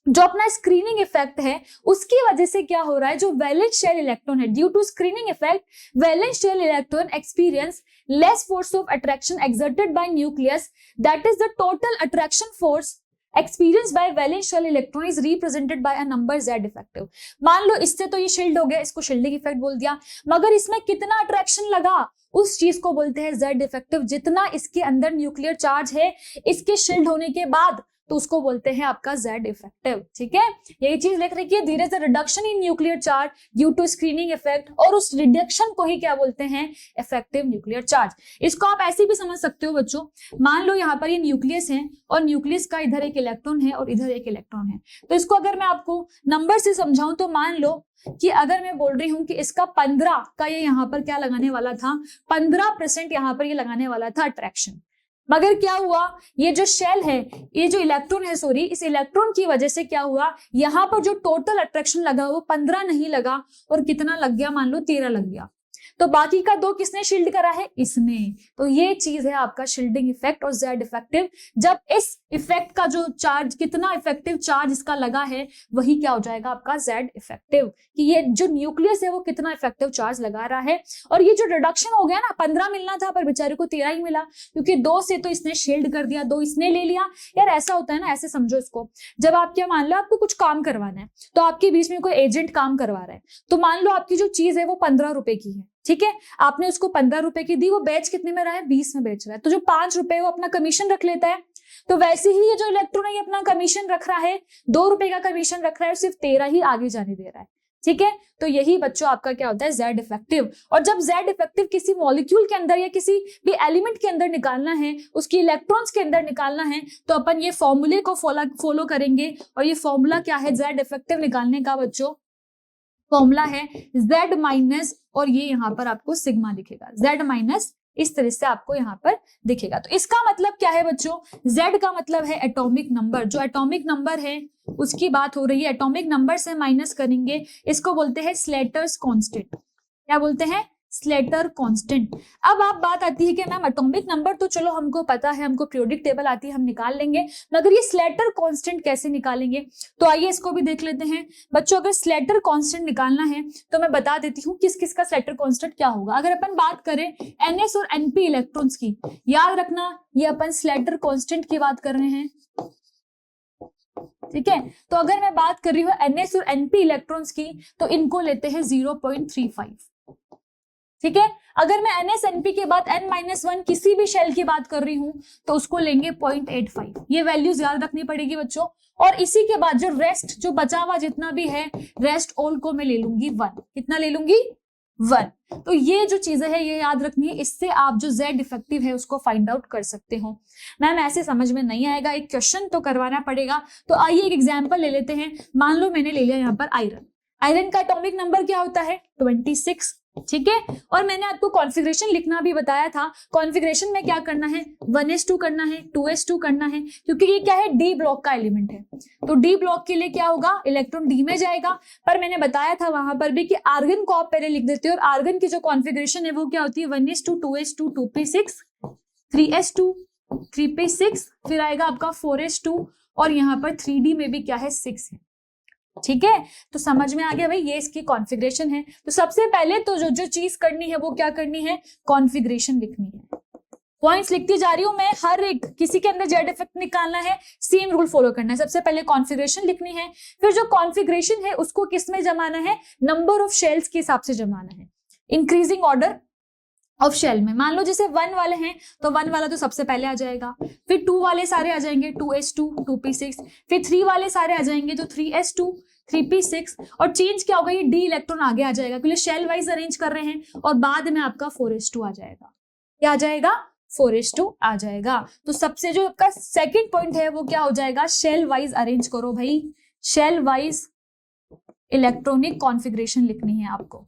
जो अपना स्क्रीनिंग इफेक्ट है उसकी वजह से क्या हो रहा है, जो वैलेंस शेल इलेक्ट्रॉन है, due to screening effect valence shell electron experience less force of attraction exerted by nucleus, that is the total attraction force experienced by valence shell electron is represented by a number z effective। मान लो इससे तो ये shield हो गया, इसको shielding effect बोल दिया, मगर इसमें कितना अट्रैक्शन लगा उस चीज को बोलते हैं z इफेक्टिव। जितना इसके अंदर न्यूक्लियर चार्ज है इसके शील्ड होने के बाद, तो उसको बोलते हैं आपका z इफेक्टिव। ठीक है, यही चीज लिख रखिए, धीरे से reduction in nuclear charge due to screening effect, और उस रिडक्शन को ही क्या बोलते हैं, इफेक्टिव न्यूक्लियर चार्ज। इसको आप ऐसे भी समझ सकते हो बच्चों, मान लो यहाँ पर ये न्यूक्लियस है और न्यूक्लियस का इधर एक इलेक्ट्रॉन है और इधर एक इलेक्ट्रॉन है। तो इसको अगर मैं आपको नंबर से समझाऊं तो मान लो कि अगर मैं बोल रही हूं कि इसका 15 का ये यहाँ पर क्या लगाने वाला था, 15% यहाँ पर ये लगाने वाला था अट्रैक्शन। मगर क्या हुआ, ये जो शेल है, ये जो इलेक्ट्रॉन है, सॉरी, इस इलेक्ट्रॉन की वजह से क्या हुआ, यहाँ पर जो टोटल अट्रैक्शन लगा वो 15 नहीं लगा, और कितना लग गया, मान लो 13 लग गया। तो बाकी का 2 किसने शील्ड करा है, इसने। तो ये चीज है आपका शील्डिंग इफेक्ट और जेड इफेक्टिव। जब इस इफेक्ट का जो चार्ज, कितना इफेक्टिव चार्ज इसका लगा है, वही क्या हो जाएगा आपका जेड इफेक्टिव, कि ये जो न्यूक्लियस है वो कितना इफेक्टिव चार्ज लगा रहा है। और ये जो रिडक्शन हो गया ना, 15 मिलना था पर बेचारे को 13 ही मिला, क्योंकि 2 से तो इसने शील्ड कर दिया, 2 इसने ले लिया। यार ऐसा होता है ना, ऐसे समझो इसको, जब आप क्या, मान लो आपको कुछ काम करवाना है, तो आपके बीच में कोई एजेंट काम करवा रहा है, तो मान लो आपकी जो चीज है वो 15 रुपए की है, ठीक है, आपने उसको 15 रुपए की दी, वो बेच कितने में रहा है, 20 में बेच रहा है, तो जो 5 रुपए वो अपना कमीशन रख लेता है। तो वैसे ही ये जो इलेक्ट्रॉन है ये अपना कमीशन रख रहा है, 2 रुपए का कमीशन रख रहा है, सिर्फ 13 ही आगे जाने दे रहा है। ठीक है, तो यही बच्चों आपका क्या होता है, जेड इफेक्टिव। और जब जेड इफेक्टिव किसी मॉलिक्यूल के अंदर या किसी भी एलिमेंट के अंदर निकालना है, उसकी इलेक्ट्रॉन्स के अंदर निकालना है, तो अपन ये फॉर्मूले को फॉलो करेंगे। और ये फॉर्मूला क्या है जेड इफेक्टिव निकालने का बच्चों, फॉर्मूला है Z माइनस, और ये यहाँ पर आपको सिग्मा दिखेगा, Z माइनस, इस तरह से आपको यहाँ पर दिखेगा। तो इसका मतलब क्या है बच्चों, Z का मतलब है एटॉमिक नंबर। जो एटॉमिक नंबर है उसकी बात हो रही है, एटॉमिक नंबर से माइनस करेंगे, इसको बोलते हैं स्लेटर्स कांस्टेंट। क्या बोलते हैं, स्लेटर कांस्टेंट। अब आप बात आती है कि मैम एटॉमिक नंबर तो चलो हमको पता है, हमको पीरियोडिक टेबल आती है, हम निकाल लेंगे, मगर ये स्लेटर कांस्टेंट कैसे निकालेंगे। तो आइए इसको भी देख लेते हैं बच्चों। अगर स्लेटर कांस्टेंट निकालना है तो मैं बता देती हूँ किस किस का स्लेटर कांस्टेंट क्या होगा। अगर अपन बात करें NS और NP इलेक्ट्रॉन्स की, याद रखना ये अपन स्लेटर कांस्टेंट की बात कर रहे हैं, ठीक है। तो अगर मैं बात कर रही हूँ NS और NP इलेक्ट्रॉन्स की, तो इनको लेते हैं 0.35, ठीक है। अगर मैं NS/NP के बाद N-1 किसी भी शेल की बात कर रही हूं तो उसको लेंगे 0.85। ये वैल्यूज याद रखनी पड़ेगी बच्चों। और इसी के बाद जो रेस्ट, जो बचा हुआ जितना भी है, रेस्ट ऑल को मैं ले लूंगी 1। कितना ले लूंगी, 1। तो ये जो चीजें है ये याद रखनी है, इससे आप जो Z इफेक्टिव है उसको फाइंड आउट कर सकते हो। मैम ऐसे समझ में नहीं आएगा, एक क्वेश्चन तो करवाना पड़ेगा। तो आइए एक एग्जाम्पल ले लेते हैं। मान लो मैंने ले लिया यहाँ पर आयरन। आयरन का एटॉमिक नंबर क्या होता है, 26। ठीक है। और मैंने आपको कॉन्फ़िगरेशन लिखना भी बताया था। कॉन्फ़िगरेशन में क्या करना है, 1s2 करना है, 2s2 करना है, क्योंकि ये क्या है, डी ब्लॉक का एलिमेंट है। तो डी ब्लॉक के लिए क्या होगा, इलेक्ट्रॉन डी में जाएगा। पर मैंने बताया था वहां पर भी कि आर्गन को आप पहले लिख देते हो, और आर्गन की जो कॉन्फ़िगरेशन है वो क्या होती है, 1s2, 2s2, 2p6, 3s2, 3p6, फिर आएगा आपका 4s2, और यहाँ पर 3d में भी क्या है, 6 है। ठीक है, तो समझ में आ गया भाई, ये इसकी कॉन्फ़िगरेशन है। तो सबसे पहले तो जो चीज करनी है वो क्या करनी है, कॉन्फ़िगरेशन लिखनी है। पॉइंट्स लिखती जा रही हूं मैं, हर एक किसी के अंदर जेड इफेक्ट निकालना है, सेम रूल फॉलो करना है। सबसे पहले कॉन्फ़िगरेशन लिखनी है, फिर जो कॉन्फ़िगरेशन है उसको किस में जमाना है, नंबर ऑफ शेल्स के हिसाब से जमाना है, इंक्रीजिंग ऑर्डर ऑफ शेल में। मान लो जैसे 1 वाले हैं तो 1 वाला तो सबसे पहले आ जाएगा, फिर 2 वाले सारे आ जाएंगे, 2s2, 2p6, फिर 3 वाले सारे आ जाएंगे तो 3s2, 3p6, और चेंज क्या होगा, ये डी इलेक्ट्रॉन आगे आ जाएगा क्योंकि शेल वाइज अरेंज कर रहे हैं, और बाद में आपका 4s2 आ जाएगा। क्या आ जाएगा, 4s2 आ जाएगा। तो सबसे जो आपका सेकंड पॉइंट है वो क्या हो जाएगा, शेल वाइज अरेंज करो भाई, शेल वाइज इलेक्ट्रॉनिक कॉन्फ़िगरेशन लिखनी है आपको।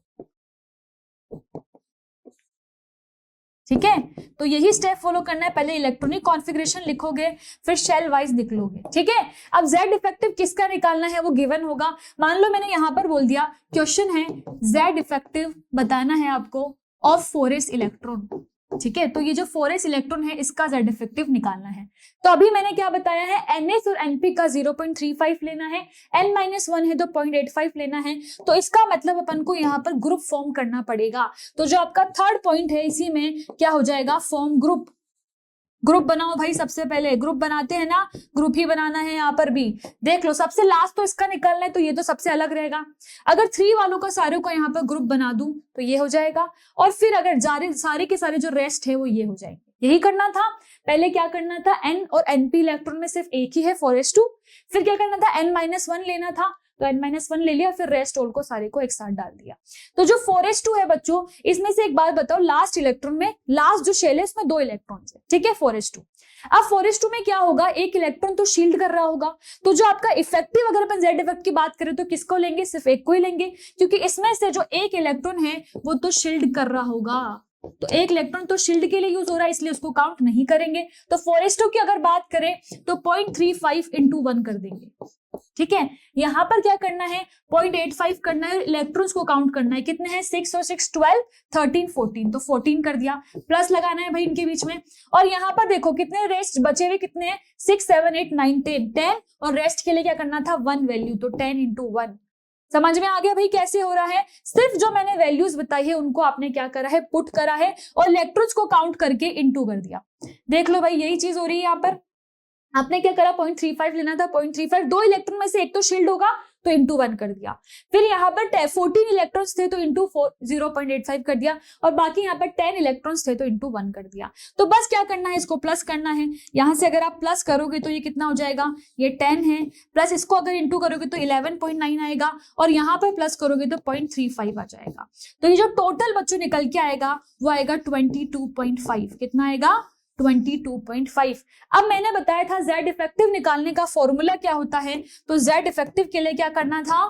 ठीक है, तो यही स्टेप फॉलो करना है, पहले इलेक्ट्रॉनिक कॉन्फ़िगरेशन लिखोगे, फिर शेल वाइज निकलोगे। ठीक है, अब जेड इफेक्टिव किसका निकालना है वो गिवन होगा। मान लो मैंने यहां पर बोल दिया, क्वेश्चन है जेड इफेक्टिव बताना है आपको ऑफ 4s इलेक्ट्रॉन। ठीक है, तो ये जो 4s इलेक्ट्रॉन है इसका जेड इफेक्टिव निकालना है। तो अभी मैंने क्या बताया है, NS और NP का 0.35 लेना है, N-1 है तो 0.85 लेना है। तो इसका मतलब अपन को यहाँ पर ग्रुप फॉर्म करना पड़ेगा। तो जो आपका थर्ड पॉइंट है इसी में क्या हो जाएगा, फॉर्म ग्रुप। ग्रुप बनाओ भाई, सबसे पहले ग्रुप बनाते हैं ना, ग्रुप ही बनाना है। यहाँ पर भी देख लो, सबसे लास्ट तो इसका निकालना है तो ये तो सबसे अलग रहेगा। अगर 3 वालों का सारे को यहाँ पर ग्रुप बना दूं तो ये हो जाएगा, और फिर अगर सारे के सारे जो रेस्ट है वो ये हो जाएंगे। यही करना था। पहले क्या करना था, N और NP इलेक्ट्रॉन में सिर्फ एक ही है 4s2, फिर क्या करना था, N-1 लेना था तो N-1 ले लिया, फिर रेस्ट ऑल को सारे को एक साथ डाल दिया। तो जो 4s2 है बच्चों, इसमें से एक बात बताओ, लास्ट इलेक्ट्रॉन में लास्ट जो शेल है इसमें 2 इलेक्ट्रॉन्स है। ठीक है, 4s2। अब 4s2 में क्या होगा, एक इलेक्ट्रॉन तो शील्ड कर रहा होगा। तो जो आपका इफेक्टिव, अगर अपन जेड इफेक्ट की बात करें तो किसको लेंगे, सिर्फ एक को ही लेंगे, क्योंकि इसमें से जो एक इलेक्ट्रॉन है वो तो शील्ड कर रहा होगा। तो एक इलेक्ट्रॉन तो शील्ड के लिए यूज हो रहा है, इसलिए उसको काउंट नहीं करेंगे। तो 4s2 की अगर बात करें तो 0.35 into 1 कर देंगे। ठीक है, यहां पर क्या करना है, 0.85 करना है, इलेक्ट्रॉन्स को काउंट करना है, कितने हैं, 6 और 6 12, 13 14, तो 14 कर दिया, प्लस लगाना है भाई इनके बीच में। और यहाँ पर देखो कितने रेस्ट बचे हुए, कितने हैं, 6 7 8 9 10, और रेस्ट के लिए क्या करना था, 1 वैल्यू, तो 10 into 1। समझ में आ गया भाई कैसे हो रहा है। सिर्फ जो मैंने वैल्यूज बताई है उनको आपने क्या करा है, पुट करा है, और इलेक्ट्रॉन्स को काउंट करके इनटू कर दिया। देख लो भाई, यही चीज हो रही है यहाँ पर। आपने क्या करा, 0.35 लेना था, 0.35, 2 इलेक्ट्रॉन में से एक तो शील्ड होगा तो इंटू 1 कर दिया। फिर यहाँ पर 14 इलेक्ट्रॉन्स थे तो इंटू 0.85 कर दिया, और बाकी यहाँ पर 10 इलेक्ट्रॉन्स थे तो इंटू 1 कर दिया। तो बस क्या करना है, इसको प्लस करना है। यहाँ से अगर आप प्लस करोगे तो ये कितना हो जाएगा, ये 10 है, प्लस इसको अगर इंटू करोगे तो 11.9 आएगा, और यहाँ पर प्लस करोगे तो 0.35 आ जाएगा। तो ये जो टोटल बच्चों निकल के आएगा वो आएगा 22.5। कितना आएगा, 22.5। अब मैंने बताया था जेड इफेक्टिव निकालने का फॉर्मूला क्या होता है, तो जेड इफेक्टिव के लिए क्या करना था,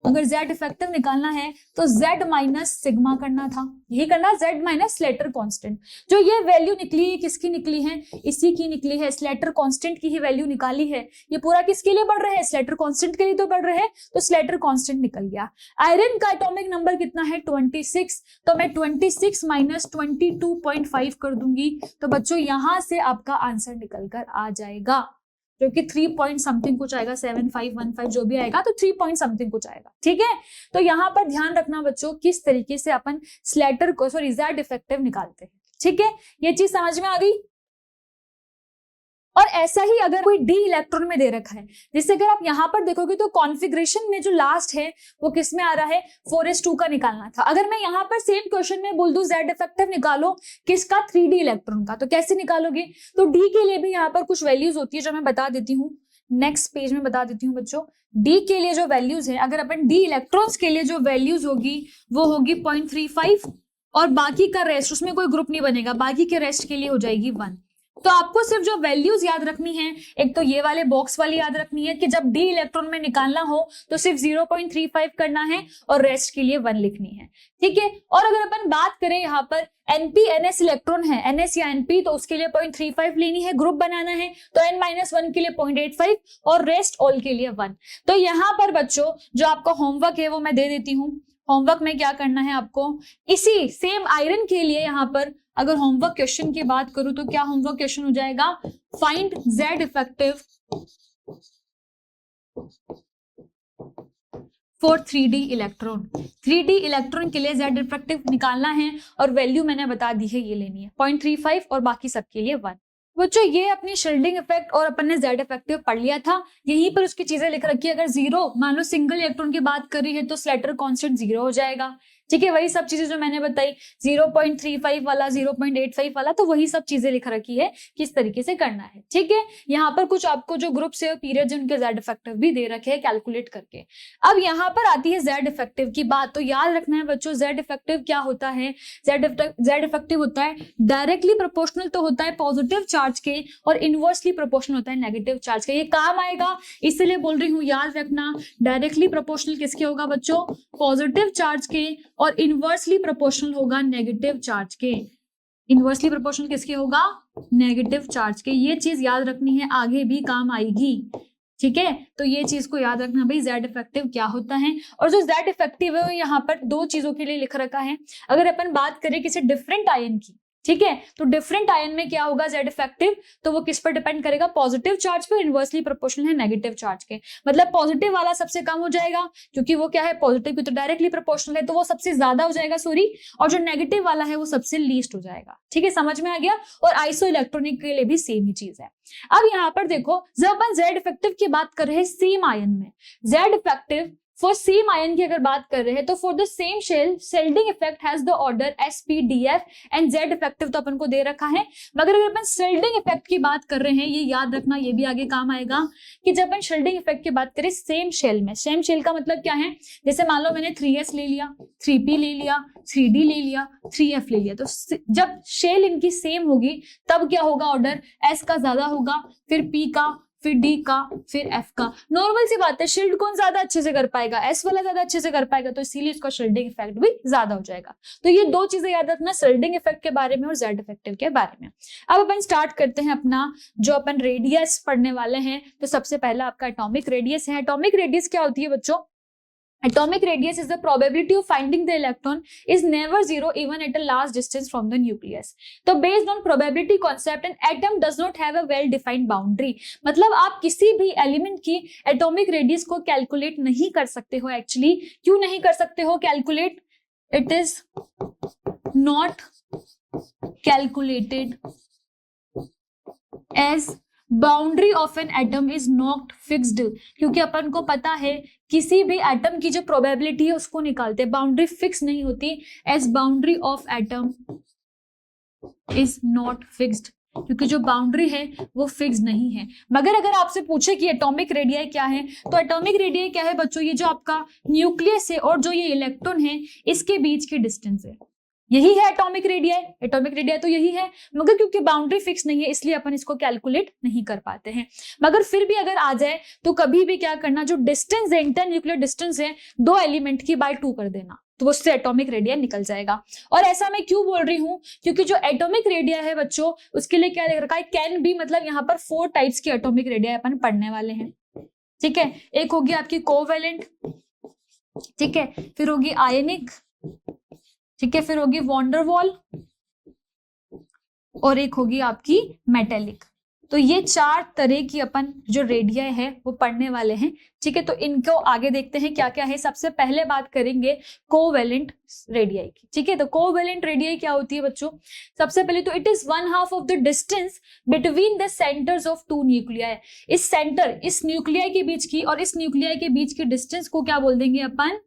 अगर जेड इफेक्टिव निकालना है तो जेड माइनस सिग्मा करना था। यही करना, जेड माइनस स्लेटर कांस्टेंट। जो ये वैल्यू निकली है किसकी निकली है, इसी की निकली है, स्लेटर कांस्टेंट की ही वैल्यू निकाली है। ये पूरा किसके लिए बढ़ रहा है, स्लेटर कांस्टेंट के लिए तो बढ़ रहे हैं, तो स्लेटर कांस्टेंट निकल गया। आयरन का एटॉमिक नंबर कितना है, 26, तो मैं 26 माइनस 22.5 कर दूंगी, तो बच्चों यहां से आपका आंसर निकल कर आ जाएगा, जो कि 3 पॉइंट समथिंग कुछ आएगा, 7515 जो भी आएगा, तो 3 पॉइंट समथिंग कुछ आएगा। ठीक है, तो यहाँ पर ध्यान रखना बच्चों किस तरीके से अपन स्लेटर को जेड इफेक्टिव निकालते हैं। ठीक है, ये चीज समझ में आ गई। और ऐसा ही अगर कोई डी इलेक्ट्रॉन में दे रखा है, जिससे अगर आप यहाँ पर देखोगे तो कॉन्फ़िगरेशन में जो लास्ट है वो किस में आ रहा है, 4s2 का निकालना था। अगर मैं यहाँ पर सेम क्वेश्चन में बोल दूं जेड इफेक्टिव निकालो किसका, 3d इलेक्ट्रॉन का, तो कैसे निकालोगे, तो डी के लिए भी यहाँ पर कुछ वैल्यूज होती है जो मैं बता देती हूँ, नेक्स्ट पेज में बता देती हूँ बच्चों। डी के लिए जो वैल्यूज है, अगर अपन डी इलेक्ट्रॉन्स के लिए जो वैल्यूज होगी वो होगी 0.35, और बाकी का रेस्ट, उसमें कोई ग्रुप नहीं बनेगा, बाकी के रेस्ट के लिए हो जाएगी 1। तो आपको सिर्फ जो वैल्यूज याद रखनी है, एक तो ये वाले बॉक्स वाली याद रखनी है कि जब डी इलेक्ट्रॉन में निकालना हो तो सिर्फ 0.35 करना है और रेस्ट के लिए 1 लिखनी है, ठीक है। और अगर अपन बात करें यहाँ पर एनपी एनएस इलेक्ट्रॉन है, एनएस या एनपी, तो उसके लिए 0.35 लेनी है, ग्रुप बनाना है तो n-1 के लिए 0.85 और रेस्ट ऑल के लिए 1। तो यहाँ पर बच्चों जो आपका होमवर्क है वो मैं दे देती हूँ। होमवर्क में क्या करना है आपको, इसी सेम आयरन के लिए यहाँ पर अगर होमवर्क क्वेश्चन की बात करूं तो क्या होमवर्क क्वेश्चन हो जाएगा, find Z effective for 3D electron. 3D electron के लिए Z इफेक्टिव निकालना है और वैल्यू मैंने बता दी है, ये लेनी है 0.35 और बाकी सबके लिए 1। बच्चों ये अपनी शिल्डिंग इफेक्ट और अपन ने Z इफेक्टिव पढ़ लिया था, यहीं पर उसकी चीजें लिख रखी है। अगर जीरो मान लो सिंगल इलेक्ट्रॉन की बात कर रही है तो स्लैटर कांस्टेंट 0 हो जाएगा, ठीक है। वही सब चीजें जो मैंने बताई 0.35 वाला 0.85 वाला, तो वही सब चीजें लिख रखी है किस तरीके से करना है, ठीक है। यहाँ पर कुछ आपको जो ग्रुप से पीरियड उनके Z इफेक्टिव भी दे रखे हैं कैलकुलेट करके। अब यहाँ पर आती है Z इफेक्टिव की बात, तो याद रखना है बच्चों Z इफेक्टिव क्या होता है। Z इफेक्टिव होता है डायरेक्टली प्रोपोर्शनल तो होता है पॉजिटिव चार्ज के और इनवर्सली प्रोपोर्शनल होता है नेगेटिव चार्ज के। ये काम आएगा इसलिए बोल रही हूँ, याद रखना डायरेक्टली प्रोपोर्शनल किसके होगा बच्चों, पॉजिटिव चार्ज के, और इनवर्सली प्रोपोर्शनल होगा नेगेटिव चार्ज के। इनवर्सली प्रोपोर्शनल किसके होगा, नेगेटिव चार्ज के। ये चीज याद रखनी है, आगे भी काम आएगी, ठीक है। तो ये चीज को याद रखना भाई Z इफेक्टिव क्या होता है। और जो Z इफेक्टिव है यहाँ पर 2 चीजों के लिए लिख रखा है। अगर अपन बात करें किसी डिफरेंट आयन की, ठीक है, तो डिफरेंट आयन में क्या होगा Z इफेक्टिव, तो वो किस पर डिपेंड करेगा, पॉजिटिव चार्ज पे, इनवर्सली प्रोपोर्शनल है नेगेटिव चार्ज के। मतलब पॉजिटिव वाला सबसे कम हो जाएगा क्योंकि वो क्या है, पॉजिटिव की तो डायरेक्टली प्रोपोर्शनल है, तो वो सबसे ज्यादा हो जाएगा सॉरी, और जो नेगेटिव वाला है वो सबसे लीस्ट हो जाएगा, ठीक है, समझ में आ गया। और आइसो इलेक्ट्रॉनिक के लिए भी सेम ही चीज है। अब यहाँ पर देखो जब अपन Z इफेक्टिव की बात कर रहे हैं सेम आयन में, Z effective for same ion की अगर बात कर रहे हैं तो for the same shell shielding effect has the order SPDF and Z effective तो अपन को दे रखा है। मगर अगर अपन शेल्डिंग इफेक्ट की बात कर रहे हैं, ये याद रखना, ये भी आगे काम आएगा कि जब अपन शेल्डिंग इफेक्ट की बात करें सेम शेल में, सेम शेल का मतलब क्या है, जैसे मान लो मैंने 3S ले लिया, 3P ले लिया, 3D ले लिया, 3F ले लिया, तो जब शेल इनकी सेम होगी तब क्या होगा, ऑर्डर S का ज्यादा होगा, फिर P का, फिर D का, फिर F का। नॉर्मल सी बात है, शील्ड कौन ज्यादा अच्छे से कर पाएगा, S वाला ज्यादा अच्छे से कर पाएगा, तो इसीलिए इसका शील्डिंग इफेक्ट भी ज्यादा हो जाएगा। तो ये 2 चीजें याद रखना, शील्डिंग इफेक्ट के बारे में और Z इफेक्टिव के बारे में। अब अपन स्टार्ट करते हैं अपना जो अपन रेडियस पढ़ने वाले हैं। तो सबसे पहला आपका एटॉमिक रेडियस है। एटॉमिक रेडियस क्या होती है बच्चों, atomic radius is the probability of finding the electron is never zero even at a large distance from the nucleus. तो based on probability concept an atom does not have a well defined boundary. मतलब आप किसी भी element की atomic radius को calculate नहीं कर सकते हो। एक्चुअली क्यों नहीं कर सकते हो calculate, it is not calculated as boundary of an atom is not fixed, क्योंकि अपन को पता है किसी भी एटम की जो प्रोबेबिलिटी है उसको निकालते हैं, बाउंड्री फिक्स नहीं होती। As boundary of atom is not fixed, क्योंकि जो बाउंड्री है वो फिक्स नहीं है। मगर अगर आपसे पूछे कि एटॉमिक रेडियस क्या है, तो एटॉमिक रेडियस क्या है बच्चों, ये जो आपका न्यूक्लियस है और जो ये इलेक्ट्रॉन है इसके बीच की डिस्टेंस है, यही है एटॉमिक रेडियस। एटॉमिक रेडियस तो यही है, मगर क्योंकि बाउंड्री फिक्स नहीं है इसलिए अपन इसको कैलकुलेट नहीं कर पाते हैं। मगर फिर भी अगर आ जाए तो कभी भी क्या करना, जो डिस्टेंस है, इंटर न्यूक्लियर डिस्टेंस है 2 एलिमेंट की बाय 2 कर देना, तो उससे एटॉमिक रेडियस निकल जाएगा। और ऐसा मैं क्यों बोल रही हूँ, क्योंकि जो एटॉमिक रेडियस है बच्चों उसके लिए क्या लिख रखा है, कैन बी, मतलब यहाँ पर 4 टाइप्स की एटॉमिक रेडियस अपन पढ़ने वाले हैं, ठीक है। एक होगी आपकी कोवेलेंट, ठीक है, फिर होगी आयनिक, ठीक है, फिर होगी वॉन्डरवॉल और एक होगी आपकी मेटेलिक। तो ये 4 तरह की अपन जो रेडियस है वो पढ़ने वाले हैं, ठीक है। तो इनको आगे देखते हैं क्या क्या है। सबसे पहले बात करेंगे कोवेलेंट रेडियस की, ठीक है। तो कोवेलेंट रेडियस क्या होती है बच्चों, सबसे पहले तो it is 1/2 of the distance between the centres of 2 nuclei. इस सेंटर, इस न्यूक्लियाई के बीच की और इस न्यूक्लियाई के बीच की डिस्टेंस को क्या बोल देंगे अपन,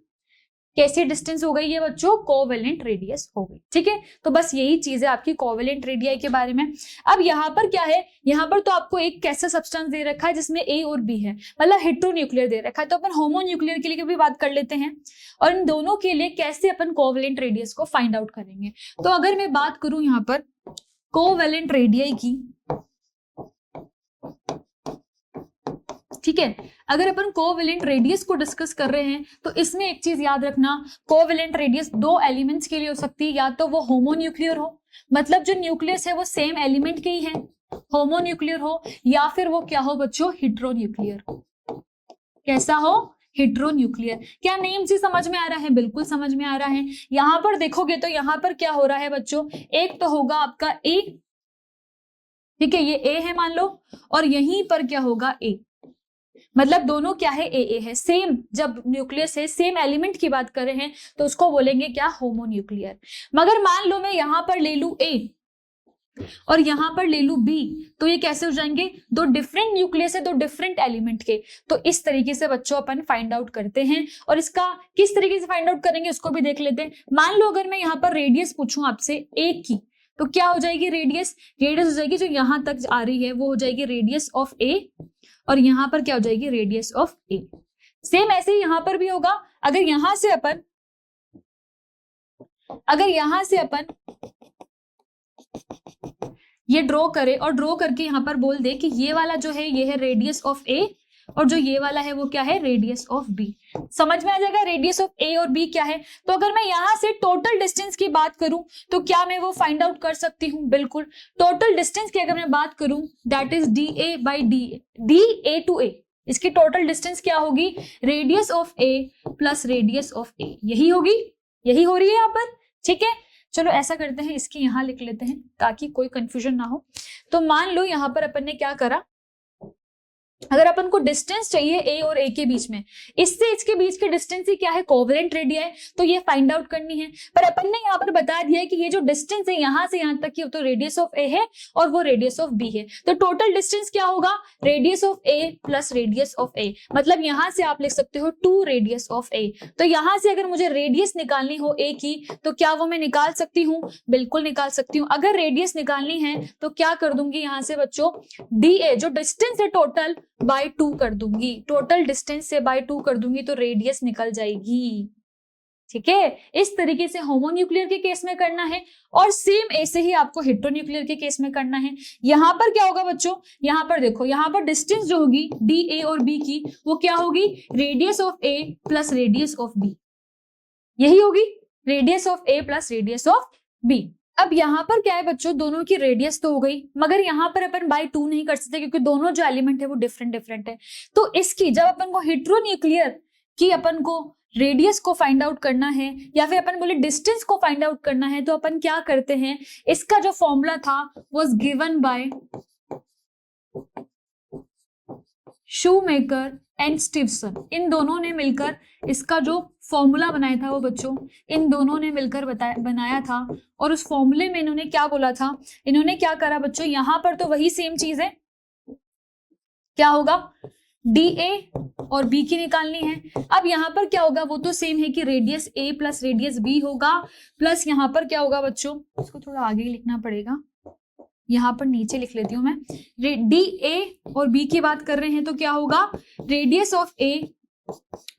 कैसी डिस्टेंस हो गई है बच्चों, कोवेलेंट रेडियस हो गई, ठीक है। तो बस यही चीज है आपकी कोवेलेंट रेडियस के बारे में। अब यहाँ पर क्या है, यहाँ पर तो आपको एक कैसा सब्सटेंस दे रखा है जिसमें A और B है, मतलब हेटेरोन्यूक्लियर दे रखा है। तो अपन होमोन्यूक्लियर के लिए भी बात कर लेते हैं और इन दोनों के लिए कैसे अपन कोवेलेंट रेडियस को फाइंड आउट करेंगे। तो अगर मैं बात करूं यहाँ पर कोवेलेंट रेडियस की, ठीक है। अगर अपन कोवेलेंट रेडियस को डिस्कस कर रहे हैं तो इसमें एक चीज याद रखना, कोवेलेंट रेडियस दो एलिमेंट्स के लिए हो सकती है, या तो वो होमोन्यूक्लियर हो, मतलब जो न्यूक्लियस है वो सेम एलिमेंट के ही है, होमोन्यूक्लियर हो, या फिर वो क्या हो बच्चों, हेट्रोन्यूक्लियर। कैसा हो, हेट्रोन्यूक्लियर। क्या नेम से समझ में आ रहा है? बिल्कुल समझ में आ रहा है। यहां पर देखोगे तो यहां पर क्या हो रहा है बच्चों, एक तो होगा आपका ए, ठीक है, ये ए है मान लो, और यहीं पर क्या होगा ए, मतलब दोनों क्या है, ए है, सेम, जब न्यूक्लियस है, सेम एलिमेंट की बात कर रहे हैं तो उसको बोलेंगे क्या, होमोन्यूक्लियर। मगर मान लो मैं यहां पर ले लू ए और यहां पर ले लू बी, तो ये कैसे हो जाएंगे, दो डिफरेंट न्यूक्लियस है, दो डिफरेंट एलिमेंट के। तो इस तरीके से बच्चों अपन फाइंड आउट करते हैं, और इसका किस तरीके से फाइंड आउट करेंगे उसको भी देख लेते हैं। मान लो अगर मैं यहाँ पर रेडियस पूछूं आपसे ए की, तो क्या हो जाएगी, रेडियस हो जाएगी जो यहां तक आ रही है वो हो जाएगी रेडियस ऑफ ए, और यहां पर क्या हो जाएगी, रेडियस ऑफ ए। सेम ऐसे ही यहां पर भी होगा। अगर यहां से अपन ये ड्रॉ करें और ड्रॉ करके यहां पर बोल दे कि ये वाला जो है ये है रेडियस ऑफ ए, और जो ये वाला है वो क्या है, रेडियस ऑफ बी। समझ में आ जाएगा रेडियस ऑफ ए और बी क्या है। तो अगर मैं यहां से टोटल डिस्टेंस की बात करूं तो क्या मैं वो फाइंड आउट कर सकती हूं, बिल्कुल। टोटल डिस्टेंस की अगर मैं बात करूं, that is D A by D A to A, इसकी टोटल डिस्टेंस क्या होगी, radius of A plus radius of A, यही होगी, यही हो रही है यहाँ पर, ठीक है। चलो ऐसा करते हैं, इसकी यहां लिख लेते हैं ताकि कोई कंफ्यूजन ना हो। तो मान लो यहां पर अपन ने क्या करा, अगर अपन को डिस्टेंस चाहिए ए और ए के बीच में, इससे इसके बीच की डिस्टेंस ही क्या है, कोवेलेंट रेडियस है, तो ये फाइंड आउट करनी है। पर अपन ने यहाँ पर बता दिया है कि ये जो डिस्टेंस है यहां से यहां तक की, तो रेडियस ऑफ ए है और वो रेडियस ऑफ बी है, तो टोटल डिस्टेंस क्या होगा, radius of A plus radius of A, मतलब यहां से आप लिख सकते हो 2 रेडियस ऑफ ए। तो यहां से अगर मुझे रेडियस निकालनी हो ए की, तो क्या वो मैं निकाल सकती हूँ, बिल्कुल निकाल सकती हूँ। अगर रेडियस निकालनी है तो क्या कर दूंगी यहां से बच्चों, डी ए जो डिस्टेंस है टोटल बाय 2 कर दूंगी, टोटल डिस्टेंस से बाय 2 कर दूंगी तो रेडियस निकल जाएगी, ठीक है। इस तरीके से होमोन्यूक्लियर के केस में करना है, और सेम ऐसे ही आपको हेट्रोन्यूक्लियर के केस में करना है। यहां पर क्या होगा बच्चों, यहां पर देखो, यहां पर डिस्टेंस जो होगी डी ए और बी की, वो क्या होगी, radius of A plus radius of B, यही होगी, radius of A plus radius of B. अब यहाँ पर क्या है बच्चों, दोनों की रेडियस तो हो गई, मगर यहाँ पर अपन बाय 2 नहीं कर सकते क्योंकि दोनों जो एलिमेंट है वो डिफरेंट है। तो इसकी जब अपन को हेट्रोन्यूक्लियर की अपन को रेडियस को फाइंड आउट करना है, या फिर अपन बोले डिस्टेंस को फाइंड आउट करना है, तो अपन क्या करते हैं, इसका जो फॉर्मूला था was given by Schomaker and Stevenson, इन दोनों ने मिलकर इसका जो फॉर्मूला बनाया था वो बच्चों इन दोनों ने मिलकर बनाया था। और उस फॉर्मूले में इन्होंने क्या बोला था, इन्होंने क्या करा बच्चों, यहां पर तो वही सेम चीज है, क्या होगा, डी ए और बी की निकालनी है। अब यहां पर क्या होगा, वो तो सेम है कि रेडियस ए प्लस रेडियस बी होगा, प्लस यहां पर क्या होगा बच्चों, इसको थोड़ा आगे ही लिखना पड़ेगा, यहां पर नीचे लिख लेती हूं मैं, डी ए और बी की बात कर रहे हैं तो क्या होगा, radius of A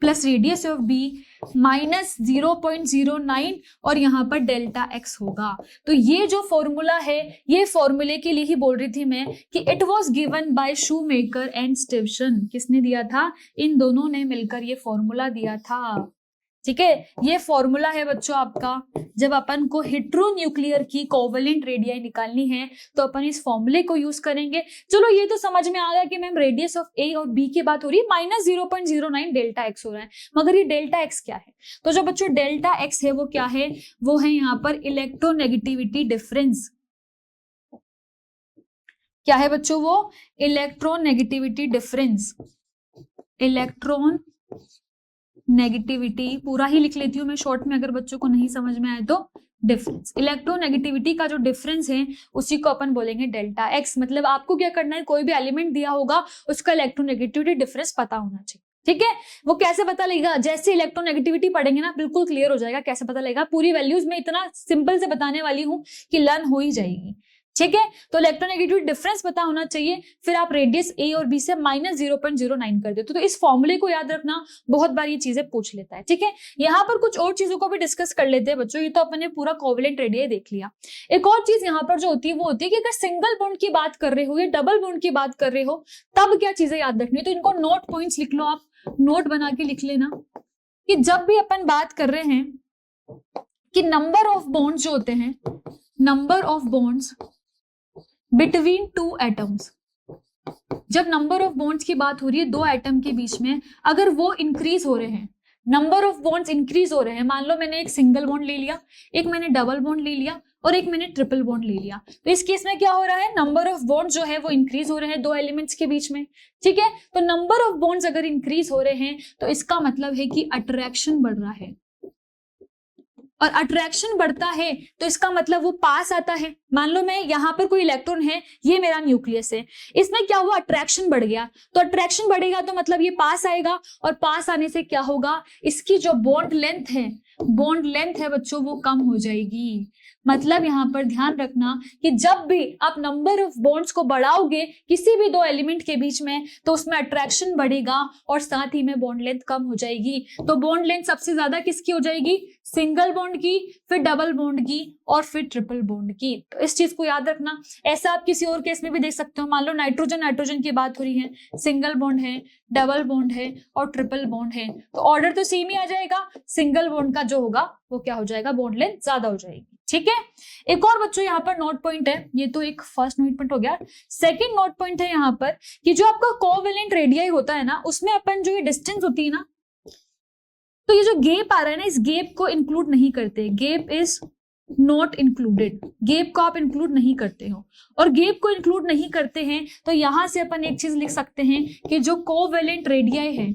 plus radius of B minus 0.09 और यहां पर डेल्टा एक्स होगा। तो ये जो फॉर्मूला है, ये फॉर्मूले के लिए ही बोल रही थी मैं कि it was given by Schomaker and Stevenson, किसने दिया था, इन दोनों ने मिलकर ये फॉर्मूला दिया था, ठीक है। ये फॉर्मूला है बच्चों आपका, जब अपन को हेट्रोन्यूक्लियर की कोवेलेंट रेडियाई निकालनी है तो अपन इस फॉर्मूले को यूज करेंगे। चलो ये तो समझ में आ गया कि मैम रेडियस ऑफ ए और बी की बात हो रही है, माइनस 0.09 डेल्टा एक्स हो रहा है, मगर ये डेल्टा एक्स क्या है, तो जो बच्चों डेल्टा एक्स है वो क्या है, वो है यहाँ पर इलेक्ट्रोनेगेटिविटी डिफरेंस। क्या है बच्चों वो, इलेक्ट्रोनेगेटिविटी डिफरेंस, इलेक्ट्रॉन नेगेटिविटी, पूरा ही लिख लेती हूँ मैं शॉर्ट में अगर बच्चों को नहीं समझ में आए तो, डिफरेंस, इलेक्ट्रोनेगेटिविटी का जो डिफरेंस है उसी को अपन बोलेंगे डेल्टा एक्स। मतलब आपको क्या करना है, कोई भी एलिमेंट दिया होगा उसका इलेक्ट्रोनेगेटिविटी डिफरेंस पता होना चाहिए, ठीक है। वो कैसे पता लगेगा, जैसे इलेक्ट्रोनेगेटिविटी पढ़ेंगे ना बिल्कुल क्लियर हो जाएगा कैसे पता लगेगा, पूरी वैल्यूज में इतना सिंपल से बताने वाली हूँ कि लर्न हो ही जाएगी, ठीक है, तो इलेक्ट्रोनेगेटिविटी डिफरेंस पता होना चाहिए, फिर आप रेडियस ए और बी से -0.09 कर देते हो। तो इस फॉर्मूले को याद रखना, बहुत बार ये चीजें पूछ लेता है। ठीक है, यहाँ पर कुछ और चीजों को भी डिस्कस कर लेते हैं बच्चों। ये तो अपन ने पूरा कोवेलेंट रेडियाई देख लिया। एक और चीज यहाँ पर जो होती है वो होती है कि अगर सिंगल बॉन्ड की बात कर रहे हो या डबल बॉन्ड की बात कर रहे हो तब क्या चीजें याद रखनी है। तो इनको नोट पॉइंट्स लिख लो, आप नोट बना के लिख लेना कि जब भी अपन बात कर रहे हैं कि नंबर ऑफ बॉन्ड्स जो होते हैं, number of bonds between two atoms, जब नंबर ऑफ बॉन्ड्स की बात हो रही है दो एटम के बीच में, अगर वो इंक्रीज हो रहे हैं, नंबर ऑफ बॉन्ड्स इंक्रीज हो रहे हैं, मान लो मैंने एक सिंगल बॉन्ड ले लिया, एक मैंने डबल बॉन्ड ले लिया और एक मैंने ट्रिपल बॉन्ड ले लिया, तो इस केस में क्या हो रहा है, नंबर ऑफ बॉन्ड्स जो है वो इंक्रीज हो रहे हैं दो एलिमेंट्स के बीच में। ठीक है, तो नंबर ऑफ बॉन्ड्स अगर इंक्रीज हो रहे हैं तो इसका मतलब है कि अट्रैक्शन बढ़ रहा है, और अट्रैक्शन बढ़ता है तो इसका मतलब वो पास आता है। मान लो मैं यहाँ पर कोई इलेक्ट्रॉन है, ये मेरा न्यूक्लियस है, इसमें क्या हुआ, अट्रैक्शन बढ़ गया, तो अट्रैक्शन बढ़ेगा तो मतलब ये पास आएगा, और पास आने से क्या होगा, इसकी जो बॉन्ड लेंथ है बच्चों वो कम हो जाएगी। मतलब यहाँ पर ध्यान रखना कि जब भी आप नंबर ऑफ बॉन्ड्स को बढ़ाओगे किसी भी दो एलिमेंट के बीच में तो उसमें अट्रैक्शन बढ़ेगा और साथ ही में बॉन्ड लेंथ कम हो जाएगी। तो बॉन्ड लेंथ सबसे ज्यादा किसकी हो जाएगी, सिंगल बॉन्ड की, फिर डबल बॉन्ड की और फिर ट्रिपल बॉन्ड की। तो इस चीज को याद रखना। ऐसा आप किसी और केस में भी देख सकते हो, मान लो नाइट्रोजन की बात हो रही है, सिंगल बॉन्ड है, डबल बॉन्ड है और ट्रिपल बॉन्ड है, तो ऑर्डर तो सेम ही आ जाएगा, सिंगल बॉन्ड का जो होगा वो क्या हो जाएगा, बॉन्ड लेंथ ज्यादा हो जाएगी। ठीक है, एक और बच्चों यहाँ पर नोट पॉइंट है, ये तो एक फर्स्ट नोट पॉइंट हो गया। सेकंड नोट पॉइंट है यहाँ पर कि जो आपका कोवेलेंट रेडियाई होता है ना, उसमें अपन जो ये डिस्टेंस होती है ना, तो ये जो गैप आ रहा है ना, इस गैप को इंक्लूड नहीं करते, gap is not included, gap को आप इंक्लूड नहीं करते हो, और गैप को इंक्लूड नहीं करते हैं तो यहां से अपन एक चीज लिख सकते हैं कि जो कोवेलेंट रेडियाई है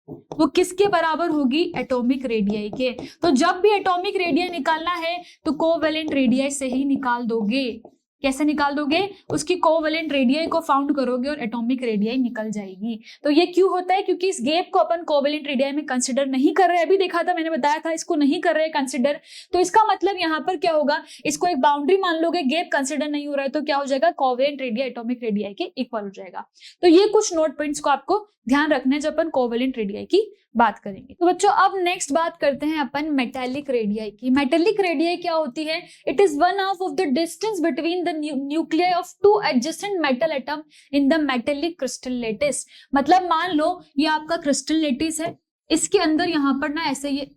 वो किसके बराबर होगी, एटॉमिक रेडियाई के। तो जब भी एटॉमिक रेडियाई निकालना है तो कोवेलेंट रेडियाई से ही निकाल दोगे। कैसे निकाल दोगे, उसकी कोवेलेंट रेडियाई को फाउंड करोगे और एटॉमिक रेडियाई निकल जाएगी। तो ये क्यों होता है, क्योंकि इस गैप को अपन कोवेलेंट रेडियाई में कंसिडर नहीं कर रहे हैं। अभी देखा था, मैंने बताया था, इसको नहीं कर रहे हैं कंसिडर, तो इसका मतलब यहाँ पर क्या होगा, इसको एक बाउंड्री मान लोगे, गैप कंसिडर नहीं हो रहा है तो क्या हो जाएगा, कोवेलेंट रेडियाई एटॉमिक रेडियाई के इक्वल हो जाएगा। तो ये कुछ नोट पॉइंट्स को आपको ध्यान रखना है जब अपन कोवेलेंट रेडियाई की बात करेंगे। तो बच्चों अब नेक्स्ट बात करते हैं अपन मेटेलिक रेडियाई की। मेटेलिक रेडियाई क्या होती है, it is one half of the distance between the nuclei of two adjacent metal atom in the metallic crystal lettuce. मतलब मान लो ये आपका क्रिस्टल लेटिस है, इसके अंदर यहाँ पर ना ऐसे ये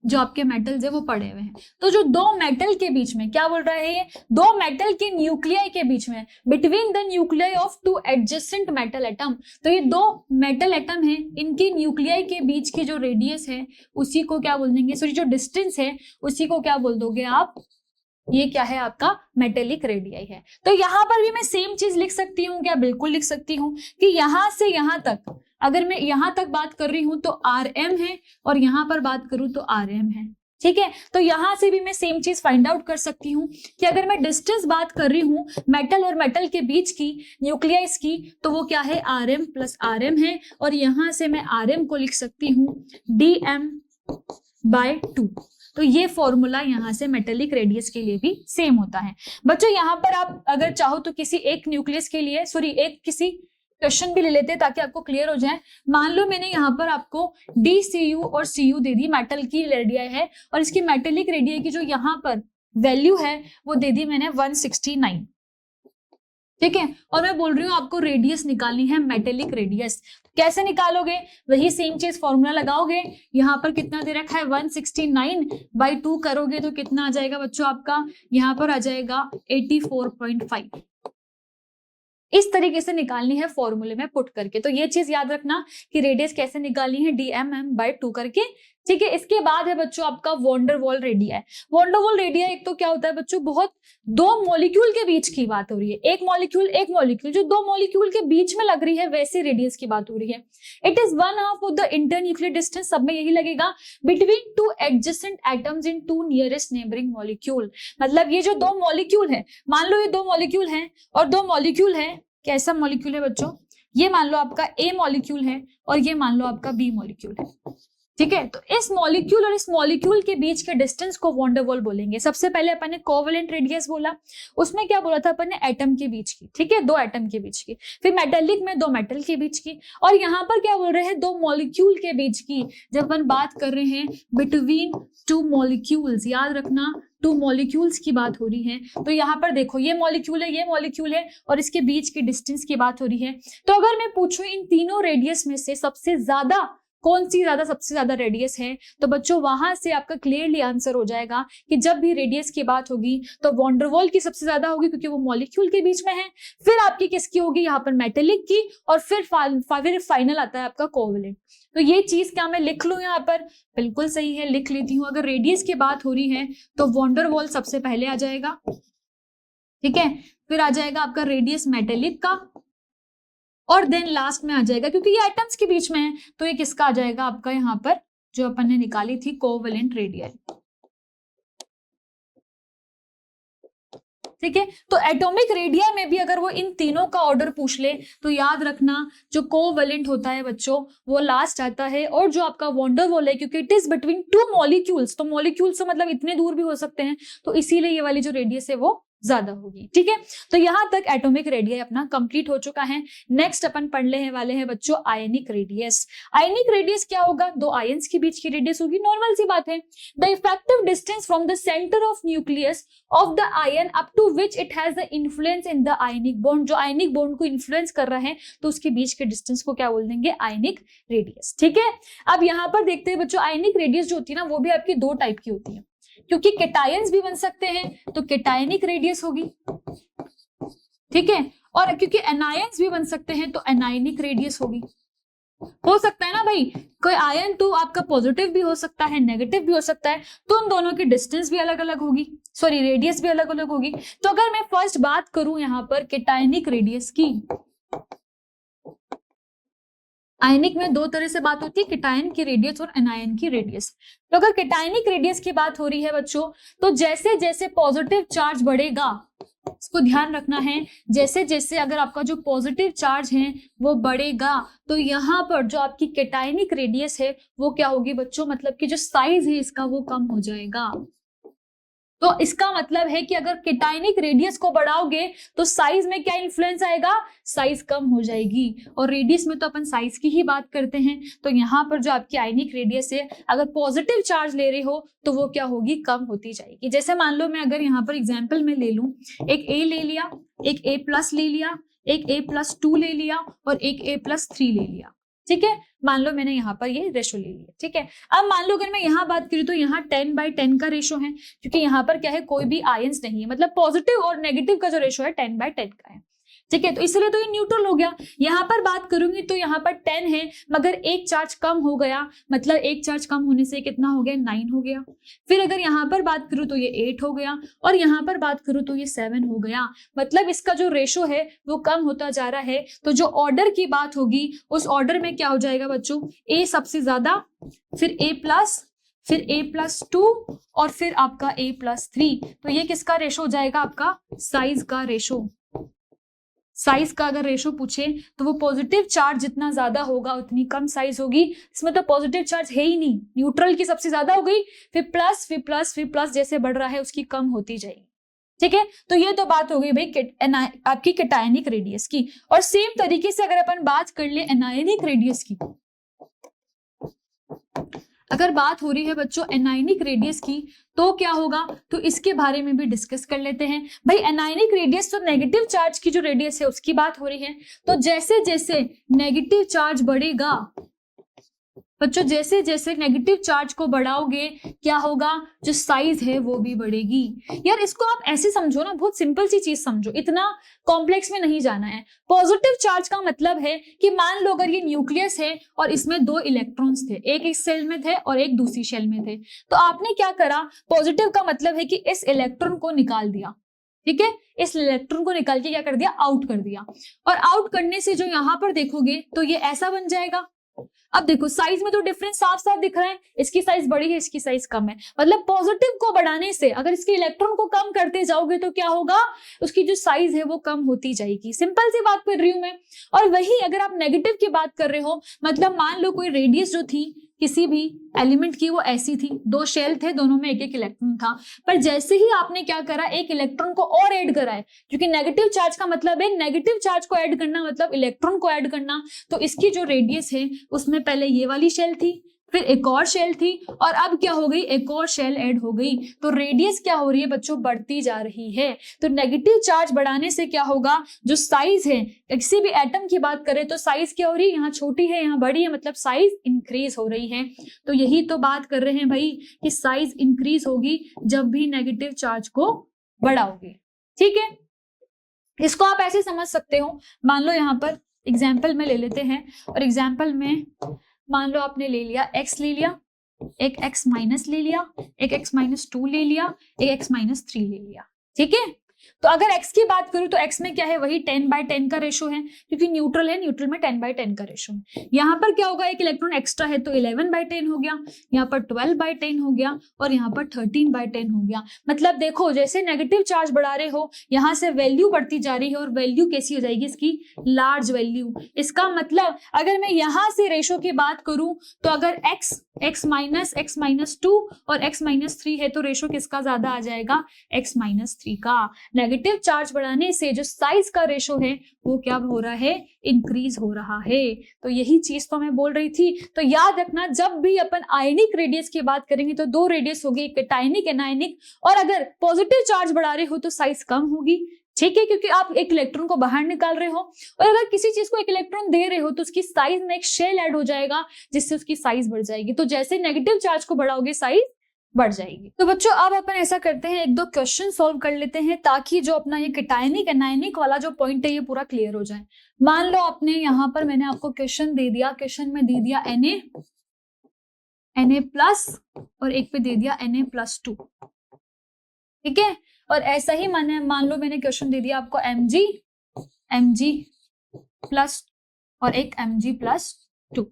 जो आपके मेटल्स है वो पड़े हुए हैं, तो जो दो मेटल के बीच में, क्या बोल रहा है ये, दो मेटल के न्यूक्लियाई के बीच में, between the nuclei of two adjacent metal atom, तो ये दो मेटल एटम है, इनके न्यूक्लियाई के बीच की जो रेडियस है उसी को क्या बोल देंगे, सॉरी जो डिस्टेंस है उसी को क्या बोल दोगे आप, ये क्या है आपका मेटेलिक रेडियाई है। तो यहां पर भी मैं सेम चीज लिख सकती हूँ क्या, बिल्कुल लिख सकती हूँ कि यहां से यहां तक, अगर मैं यहां तक बात कर रही हूं तो Rm है और यहां पर बात करूं तो Rm है। ठीक है, तो यहां से भी मैं सेम चीज फाइंड आउट कर सकती हूँ कि अगर मैं डिस्टेंस बात कर रही हूँ मेटल और मेटल के बीच की, न्यूक्लियस की, तो वो क्या है, Rm प्लस Rm है, और यहां से मैं Rm को लिख सकती हूँ Dm/2। तो ये फॉर्मूला यहाँ से मेटेलिक रेडियस के लिए भी सेम होता है। बच्चों यहाँ पर आप अगर चाहो तो किसी एक न्यूक्लियस के लिए, सॉरी एक किसी क्वेश्चन भी ले लेते हैं ताकि आपको क्लियर हो जाए। मान लो मैंने यहाँ पर आपको DCU और Cu दे दी, मेटल की रेडियाई है, और इसकी मेटेलिक रेडियाई की जो यहाँ पर वैल्यू है वो दे दी मैंने 169। ठीक है, और मैं बोल रही हूँ आपको रेडियस निकालनी है, मेटेलिक रेडियस। कैसे निकालोगे, वही सेम चीज फॉर्मूला लगाओगे, यहाँ पर कितना दे रखा है 169/2 करोगे तो कितना आ जाएगा बच्चों आपका, यहाँ पर आ जाएगा 84.5। इस तरीके से निकालनी है फॉर्मूले में पुट करके। तो ये चीज याद रखना कि रेडियस कैसे निकालनी है, Dmm/2 करके। ठीक है, इसके बाद है बच्चों आपका वॉन्डरवॉल रेडियाई। वॉन्डरवॉल रेडियाई एक तो क्या होता है बच्चों, बहुत दो मॉलिक्यूल के बीच की बात हो रही है, एक मॉलिक्यूल जो दो मॉलिक्यूल के बीच में लग रही है वैसे रेडियस की बात हो रही है। It is one half of the internuclear distance, सब में यही लगेगा, between two adjacent atoms in two nearest neighbouring molecule. मतलब ये जो दो मॉलिक्यूल है, मान लो ये दो मॉलिक्यूल है और दो मॉलिक्यूल है, कैसा मॉलिक्यूल है बच्चों, ये मान लो आपका A मॉलिक्यूल है और ये मान लो आपका B मॉलिक्यूल है। ठीक है, तो इस मॉलिक्यूल और इस मॉलिक्यूल के बीच के डिस्टेंस को वॉन डेर वाल बोलेंगे। सबसे पहले अपन ने कोवेलेंट रेडियस बोला, उसमें क्या बोला था अपन ने, एटम के बीच की, ठीक है, दो एटम के बीच की, फिर मेटेलिक में दो मेटल के बीच की, और यहाँ पर क्या बोल रहे हैं, दो मॉलिक्यूल के बीच की। जब अपन बात कर रहे हैं बिटवीन टू मॉलिक्यूल्स, याद रखना टू मॉलिक्यूल्स की बात हो रही है, तो यहाँ पर देखो ये मॉलिक्यूल है, ये मॉलिक्यूल है, और इसके बीच की डिस्टेंस की बात हो रही है। तो अगर मैं पूछूं इन तीनों रेडियस में से सबसे ज्यादा कौन सी सबसे ज्यादा रेडियस है, तो बच्चों वहां से आपका क्लियरली आंसर हो जाएगा कि जब भी रेडियस की बात होगी तो वॉन डेर वाल की सबसे ज्यादा होगी क्योंकि वो मॉलिक्यूल के बीच में है, फिर आपकी किसकी होगी, यहाँ पर मेटेलिक की, और फिर फाइनल आता है आपका कोवेलेंट। तो ये चीज क्या मैं लिख लूं यहाँ पर, बिल्कुल सही है, लिख लेती हूँ। अगर रेडियस की बात हो रही है तो वॉन डेर वाल सबसे पहले आ जाएगा, ठीक है, फिर आ जाएगा आपका रेडियस मेटेलिक का, और देन लास्ट में आ जाएगा, क्योंकि ये एटम्स के बीच में है तो ये किसका आ जाएगा आपका, यहाँ पर जो अपन ने निकाली थी कोवेलेंट रेडियस, ठीक है। तो एटॉमिक रेडिया में भी अगर वो इन तीनों का ऑर्डर पूछ ले तो याद रखना जो कोवेलेंट होता है बच्चों वो लास्ट आता है, और जो आपका वॉन डेर वाल है क्योंकि it is between two molecules, तो मॉलिक्यूल्स तो मतलब इतने दूर भी हो सकते हैं, तो इसीलिए ये वाली जो रेडियस है वो ज्यादा होगी, ठीक है। तो यहां तक एटॉमिक रेडिया अपना कंप्लीट हो चुका है। नेक्स्ट अपन पढ़ने वाले हैं बच्चों आयनिक रेडियस। आयनिक रेडियस क्या होगा, दो आयंस के बीच की रेडियस होगी, नॉर्मल सी बात है। The effective distance from the centre of nucleus of the ion up to which it has the influence in the ionic bond, जो आयनिक बॉन्ड को इन्फ्लुएंस कर रहा है तो उसके बीच के डिस्टेंस को क्या बोल देंगे, आयनिक रेडियस, ठीक है। अब यहाँ पर देखते हैं बच्चों आयनिक रेडियस जो होती है ना वो भी आपकी दो टाइप की होती है, क्योंकि केटायंस भी बन सकते हैं तो केटायनिक रेडियस होगी, ठीक है, और क्योंकि एनायंस भी बन सकते हैं तो एनायनिक रेडियस होगी। हो सकता है ना भाई, कोई आयन तो आपका पॉजिटिव भी हो सकता है, नेगेटिव भी हो सकता है, तो उन दोनों की डिस्टेंस भी अलग अलग होगी, सॉरी रेडियस भी अलग अलग होगी। तो अगर मैं फर्स्ट बात करूं यहाँ पर केटायनिक रेडियस की, आयनिक में दो तरह से बात होती है, केटायन की रेडियस और एनायन की रेडियस। तो अगर केटायनिक रेडियस की बात हो रही है बच्चों, तो जैसे जैसे पॉजिटिव चार्ज बढ़ेगा, इसको ध्यान रखना है, जैसे जैसे अगर आपका जो पॉजिटिव चार्ज है वो बढ़ेगा तो यहाँ पर जो आपकी केटायनिक रेडियस है वो क्या होगी बच्चों, मतलब कि जो साइज है इसका वो कम हो जाएगा। तो इसका मतलब है कि अगर केटायनिक रेडियस को बढ़ाओगे तो साइज में क्या इन्फ्लुएंस आएगा, साइज कम हो जाएगी, और रेडियस में तो अपन साइज की ही बात करते हैं। तो यहाँ पर जो आपकी आयनिक रेडियस है अगर पॉजिटिव चार्ज ले रहे हो तो वो क्या होगी, कम होती जाएगी। जैसे मान लो मैं अगर यहाँ पर एग्जाम्पल में ले लूं, एक A ले लिया, एक A+ ले लिया, एक A+2 ले लिया और एक A+3 ले लिया, ठीक है। मान लो मैंने यहाँ पर ये रेशो ले लिया, ठीक है। अब मान लो अगर मैं यहाँ बात करूँ तो यहाँ 10/10 का रेशो है, क्योंकि यहाँ पर क्या है, कोई भी आयंस नहीं है, मतलब पॉजिटिव और नेगेटिव का जो रेशो है 10/10 का है, ठीक है। तो इसलिए तो ये न्यूट्रल हो गया। यहाँ पर बात करूंगी तो यहाँ पर 10 है, मगर एक चार्ज कम हो गया, मतलब एक चार्ज कम होने से कितना हो गया, 9 हो गया। फिर अगर यहाँ पर बात करूँ तो ये 8 हो गया, और यहाँ पर बात करूँ तो ये 7 हो गया, मतलब इसका जो रेशो है वो कम होता जा रहा है। तो जो ऑर्डर की बात होगी उस ऑर्डर में क्या हो जाएगा बच्चों, A सबसे ज्यादा, फिर A+, फिर A+2 और फिर आपका A+3। तो ये किसका रेशो हो जाएगा, आपका साइज का रेशो। साइज का अगर रेशो पूछे तो वो पॉजिटिव चार्ज जितना ज्यादा होगा उतनी कम साइज होगी। इसमें तो पॉजिटिव चार्ज है ही नहीं, न्यूट्रल की सबसे ज्यादा हो गई, फिर प्लस फिर प्लस फिर प्लस जैसे बढ़ रहा है उसकी कम होती जाएगी, ठीक है। तो ये तो बात हो गई भाई आपकी केटायनिक रेडियस की। और सेम तरीके से अगर अपन बात कर ले एनायनिक रेडियस की, अगर बात हो रही है बच्चों एनायनिक रेडियस की तो क्या होगा, तो इसके बारे में भी डिस्कस कर लेते हैं। भाई एनायनिक रेडियस तो नेगेटिव चार्ज की जो रेडियस है उसकी बात हो रही है, तो जैसे जैसे नेगेटिव चार्ज बढ़ेगा बच्चों, जैसे जैसे नेगेटिव चार्ज को बढ़ाओगे क्या होगा, जो साइज है वो भी बढ़ेगी। यार इसको आप ऐसे समझो ना, बहुत सिंपल सी चीज समझो, इतना कॉम्प्लेक्स में नहीं जाना है। पॉजिटिव चार्ज का मतलब है कि मान लो अगर ये न्यूक्लियस है और इसमें दो इलेक्ट्रॉन्स थे, एक इस सेल में थे और एक दूसरी शेल में थे, तो आपने क्या करा, पॉजिटिव का मतलब है कि इस इलेक्ट्रॉन को निकाल दिया, ठीक है, इस इलेक्ट्रॉन को निकाल के क्या कर दिया, आउट कर दिया। और आउट करने से जो यहाँ पर देखोगे तो ये ऐसा बन जाएगा। अब देखो साइज में तो डिफरेंस साफ साफ दिख रहा है, इसकी साइज बड़ी है, इसकी साइज कम है, मतलब पॉजिटिव को बढ़ाने से अगर इसके इलेक्ट्रॉन को कम करते जाओगे तो क्या होगा, उसकी जो साइज है वो कम होती जाएगी। सिंपल सी बात कर रही हूं मैं। और वही अगर आप नेगेटिव की बात कर रहे हो, मतलब मान लो कोई रेडियस जो थी किसी भी एलिमेंट की वो ऐसी थी, दो शेल थे, दोनों में एक एक इलेक्ट्रॉन था, पर जैसे ही आपने क्या करा, एक इलेक्ट्रॉन को और ऐड करा है, क्योंकि नेगेटिव चार्ज का मतलब है नेगेटिव चार्ज को ऐड करना, मतलब इलेक्ट्रॉन को ऐड करना। तो इसकी जो रेडियस है उसमें पहले ये वाली शेल थी, फिर एक और शेल थी, और अब क्या हो गई, एक और शेल ऐड हो गई। तो रेडियस क्या हो रही है बच्चों, बढ़ती जा रही है। तो नेगेटिव चार्ज बढ़ाने से क्या होगा, जो साइज है, किसी भी एटम की बात करें तो साइज क्या हो रही है, यहाँ छोटी है यहाँ बड़ी है, मतलब साइज इंक्रीज हो रही है। तो यही तो बात कर रहे हैं भाई कि साइज इंक्रीज होगी जब भी नेगेटिव चार्ज को बढ़ाओगे। ठीक है, इसको आप ऐसे समझ सकते हो, मान लो यहाँ पर एग्जाम्पल में ले लेते हैं, और एग्जाम्पल में मान लो आपने ले लिया x ले लिया, एक x माइनस ले लिया, एक x माइनस 2 ले लिया, एक x माइनस 3 ले लिया। ठीक है, तो अगर x की बात करूं तो x में क्या है, वही 10/10 का रेशो है, क्योंकि न्यूट्रल है, न्यूट्रल में 10/10 का रेशो है। यहाँ पर क्या होगा, एक इलेक्ट्रॉन एक्स्ट्रा है तो 11/10 हो गया, यहाँ पर 12/10 हो गया, और यहाँ पर 13/10 हो गया। मतलब देखो, जैसे नेगेटिव चार्ज बढ़ा रहे हो, यहाँ से वैल्यू बढ़ती जा रही है, और वैल्यू कैसी हो जाएगी इसकी, लार्ज वैल्यू। इसका मतलब अगर मैं यहाँ से रेशो की बात करूं तो अगर x माइनस 2 और x माइनस 3 है तो रेशो किसका ज्यादा आ जाएगा, x माइनस 3 का। नेगेटिव चार्ज बढ़ाने से जो साइज का रेशो है वो क्या हो रहा है, इंक्रीज हो रहा है। तो यही चीज तो मैं बोल रही थी। तो याद रखना, जब भी अपन आयनिक रेडियस की बात करेंगे तो दो रेडियस होगी, एक कैटायनिक एनायनिक, और अगर पॉजिटिव चार्ज बढ़ा रहे हो तो साइज कम होगी। ठीक है, क्योंकि आप एक इलेक्ट्रॉन को बाहर निकाल रहे हो, और अगर किसी चीज को एक इलेक्ट्रॉन दे रहे हो तो उसकी साइज में एक शेल ऐड हो जाएगा, जिससे उसकी साइज बढ़ जाएगी। तो जैसे नेगेटिव चार्ज को बढ़ाओगे साइज बढ़ जाएगी। तो बच्चों अब अपन ऐसा करते हैं, एक दो क्वेश्चन सॉल्व कर लेते हैं, ताकि जो अपना ये कैटायनिक एनायनिक वाला जो पॉइंट है ये पूरा क्लियर हो जाए। मान लो आपने यहाँ पर, मैंने आपको क्वेश्चन दे दिया, क्वेश्चन में दे दिया Na प्लस, और एक पे दे दिया Na+2। ठीक है, और ऐसा ही मान लो मैंने क्वेश्चन दे दिया आपको Mg प्लस और एक Mg+2।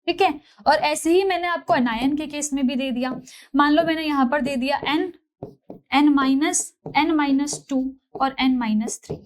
ठीक है, और ऐसे ही मैंने आपको एनायन के केस में भी दे दिया। मान लो मैंने यहाँ पर दे दिया n-2 और n-3।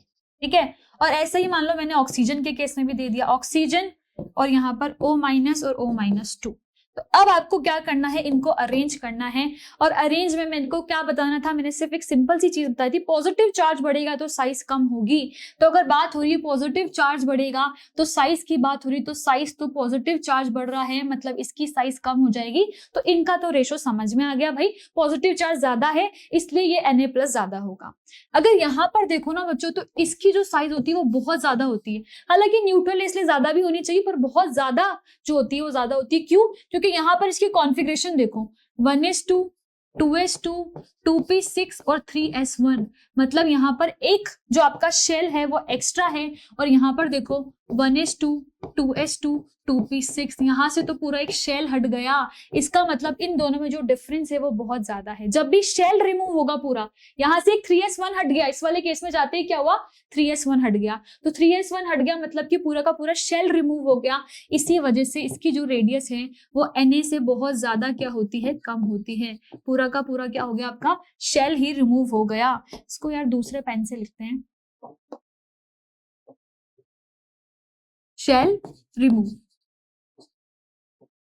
ठीक है, और ऐसे ही मान लो मैंने ऑक्सीजन के केस में भी दे दिया, ऑक्सीजन और यहाँ पर O- और O-2। तो अब आपको क्या करना है, इनको अरेंज करना है। और अरेंज में मेरे को क्या बताना था, मैंने सिर्फ एक सिंपल सी चीज बताई थी, पॉजिटिव चार्ज बढ़ेगा तो साइज कम होगी। तो अगर बात हो रही है पॉजिटिव चार्ज बढ़ेगा तो साइज की बात हो रही, तो साइज तो पॉजिटिव चार्ज बढ़ रहा है, मतलब इसकी साइज कम हो जाएगी। तो इनका तो रेशो समझ में आ गया भाई, पॉजिटिव चार्ज ज्यादा है इसलिए ये Na+ ज्यादा होगा। अगर यहाँ पर देखो ना बच्चों, तो इसकी जो साइज होती है वो बहुत ज्यादा होती है। हालांकि न्यूट्रल है इसलिए ज्यादा भी होनी चाहिए, पर बहुत ज्यादा जो होती है वो ज्यादा होती है। क्यों? क्योंकि यहाँ पर इसकी कॉन्फ़िगरेशन देखो, 1s2, 2s2, 2p6 और 3s1, मतलब यहाँ पर एक जो आपका शेल है वो एक्स्ट्रा है, और यहाँ पर देखो 1s2, 2s2, 2p6, यहाँ से तो पूरा एक शेल हट गया। इसका मतलब इन दोनों में जो डिफरेंस है वो बहुत ज्यादा है। जब भी शेल रिमूव होगा पूरा, यहाँ से एक 3s1 हट गया, इस वाले केस में जाते ही क्या हुआ, 3s1 हट गया। तो 3s1 हट गया मतलब कि पूरा का पूरा शेल रिमूव हो गया। इसी वजह से इसकी जो रेडियस है वो Na से बहुत ज्यादा क्या होती है, कम होती है। पूरा का पूरा क्या हो गया, आपका शेल ही रिमूव हो गया। इसको यार दूसरे पेन से लिखते हैं, शेल रिमूव।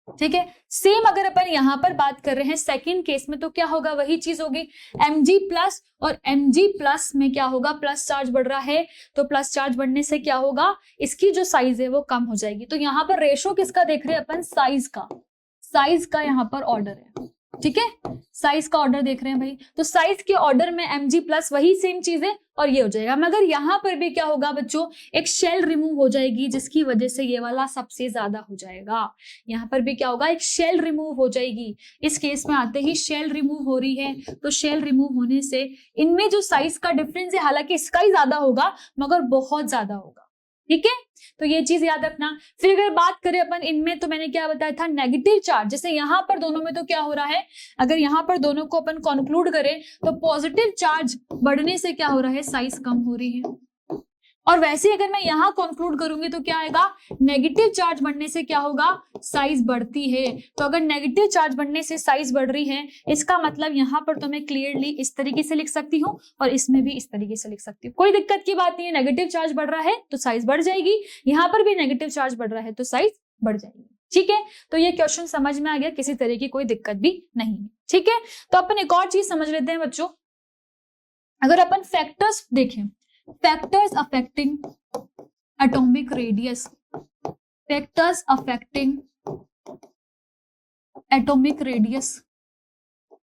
ठीक है, सेम अगर अपन यहां पर बात कर रहे हैं सेकंड केस में, तो क्या होगा, वही चीज होगी, Mg+ और Mg+ में क्या होगा, प्लस चार्ज बढ़ रहा है, तो प्लस चार्ज बढ़ने से क्या होगा, इसकी जो साइज है वो कम हो जाएगी। तो यहाँ पर रेशो किसका देख रहे हैं अपन, साइज का यहाँ पर ऑर्डर है। ठीक है, साइज का ऑर्डर देख रहे हैं भाई, तो साइज के ऑर्डर में Mg+ वही सेम चीज है और ये हो जाएगा। मगर यहाँ पर भी क्या होगा बच्चों, एक शेल रिमूव हो जाएगी, जिसकी वजह से ये वाला सबसे ज्यादा हो जाएगा। यहाँ पर भी क्या होगा, एक शेल रिमूव हो जाएगी। इस केस में आते ही शेल रिमूव हो रही है, तो शेल रिमूव होने से इनमें जो साइज का डिफरेंस है, हालांकि इसका ही ज्यादा होगा मगर बहुत ज्यादा होगा। ठीक है, तो ये चीज याद रखना। फिर अगर बात करें अपन इनमें, तो मैंने क्या बताया था, नेगेटिव चार्ज, जैसे यहाँ पर दोनों में तो क्या हो रहा है, अगर यहाँ पर दोनों को अपन कंक्लूड करें तो पॉजिटिव चार्ज बढ़ने से क्या हो रहा है, साइज कम हो रही है। और वैसे अगर मैं यहाँ कंक्लूड करूंगी तो क्या आएगा, नेगेटिव चार्ज बढ़ने से क्या होगा, साइज बढ़ती है। तो अगर नेगेटिव चार्ज बढ़ने से साइज बढ़ रही है, इसका मतलब यहाँ पर तो मैं क्लियरली इस तरीके से लिख सकती हूँ और इसमें भी इस तरीके से लिख सकती हूँ। कोई दिक्कत की बात नहीं है, नेगेटिव चार्ज बढ़ रहा है तो साइज बढ़ जाएगी, यहाँ पर भी नेगेटिव चार्ज बढ़ रहा है तो साइज बढ़ जाएगी। ठीक है, तो ये क्वेश्चन समझ में आ गया, किसी तरह की कोई दिक्कत भी नहीं है। ठीक है, तो अपन एक और चीज समझ लेते हैं बच्चों। अगर अपन फैक्टर्स देखें, factors affecting atomic radius, factors affecting atomic radius,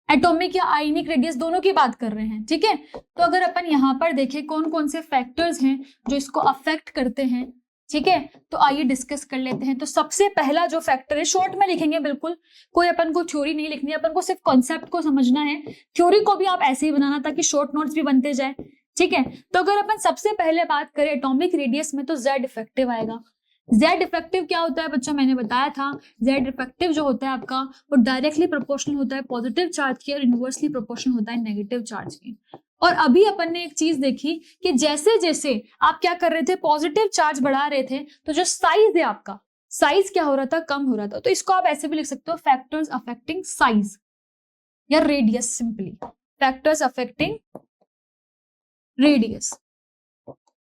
atomic या आयनिक रेडियस दोनों की बात कर रहे हैं। ठीक है, तो अगर अपन यहाँ पर देखें कौन कौन से फैक्टर्स हैं जो इसको अफेक्ट करते हैं, ठीक है, तो आइए डिस्कस कर लेते हैं। तो सबसे पहला जो फैक्टर है, शॉर्ट में लिखेंगे, बिल्कुल कोई अपन को थ्योरी नहीं लिखनी है, अपन को सिर्फ कॉन्सेप्ट को समझना है। थ्योरी को भी आप ऐसे ही बनाना ताकि शॉर्ट नोट्स भी बनते जाए। ठीक है, तो अगर अपन सबसे पहले बात करें एटॉमिक रेडियस में, तो जेड इफेक्टिव आएगा। जेड इफेक्टिव क्या होता है बच्चों, मैंने बताया था, जेड इफेक्टिव जो होता है आपका वो डायरेक्टली प्रोपोर्शनल होता है पॉजिटिव चार्ज के और इनवर्सली प्रोपोर्शनल होता है नेगेटिव चार्ज के। और अभी अपन ने एक चीज देखी कि जैसे जैसे आप क्या कर रहे थे, पॉजिटिव चार्ज बढ़ा रहे थे, तो जो साइज है आपका, साइज क्या हो रहा था, कम हो रहा था। तो इसको आप ऐसे भी लिख सकते हो, फैक्टर्स अफेक्टिंग साइज या radius, simply factors affecting radius.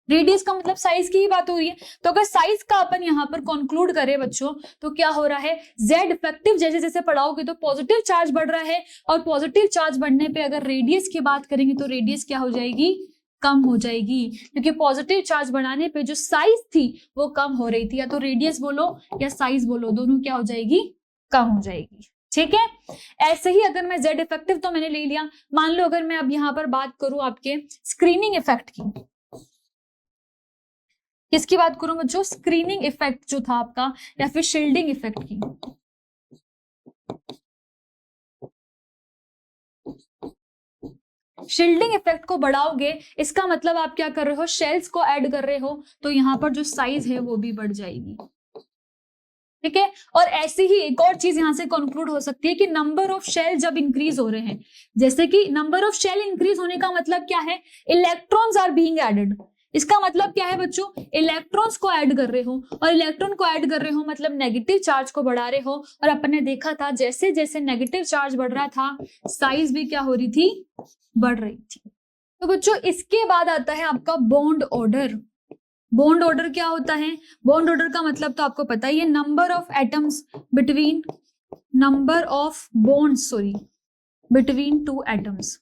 Radius का मतलब साइज की ही बात हो रही है। तो अगर साइज का अपन यहाँ पर कंक्लूड करें बच्चों, तो क्या हो रहा है, जेड इफेक्टिव जैसे जैसे पढ़ाओगे तो पॉजिटिव चार्ज बढ़ रहा है, और पॉजिटिव चार्ज बढ़ने पे अगर रेडियस की बात करेंगे तो रेडियस क्या हो जाएगी, कम हो जाएगी, क्योंकि पॉजिटिव चार्ज बढ़ाने पे जो साइज थी वो कम हो रही थी। या तो रेडियस बोलो या साइज बोलो, दोनों क्या हो जाएगी, कम हो जाएगी। ठीक है, ऐसे ही अगर मैं जेड इफेक्टिव तो मैंने ले लिया, मान लो अगर मैं अब यहाँ पर बात करूं आपके स्क्रीनिंग इफेक्ट की, किसकी बात करूं बच्चों, स्क्रीनिंग इफेक्ट जो था आपका, या फिर शील्डिंग इफेक्ट की। शील्डिंग इफेक्ट को बढ़ाओगे, इसका मतलब आप क्या कर रहे हो, शेल्स को ऐड कर रहे हो, तो यहाँ पर जो साइज है वो भी बढ़ जाएगी। ठीक है, और ऐसे ही एक और चीज यहां से कंक्लूड हो सकती है कि नंबर ऑफ शेल जब इंक्रीज हो रहे हैं, जैसे कि नंबर ऑफ शेल इंक्रीज होने का मतलब क्या है, इलेक्ट्रॉन्स आर बीइंग एडेड। इसका मतलब क्या है बच्चों, इलेक्ट्रॉन्स को ऐड कर रहे हो, और इलेक्ट्रॉन को ऐड कर रहे हो मतलब नेगेटिव चार्ज को बढ़ा रहे हो। और अपन ने देखा था जैसे जैसे नेगेटिव चार्ज बढ़ रहा था, साइज भी क्या हो रही थी, बढ़ रही थी। तो बच्चों इसके बाद आता है आपका बॉन्ड ऑर्डर। बॉन्ड ऑर्डर क्या होता है, बॉन्ड ऑर्डर का मतलब तो आपको पता ही है, number of atoms between, number of bonds sorry between two atoms.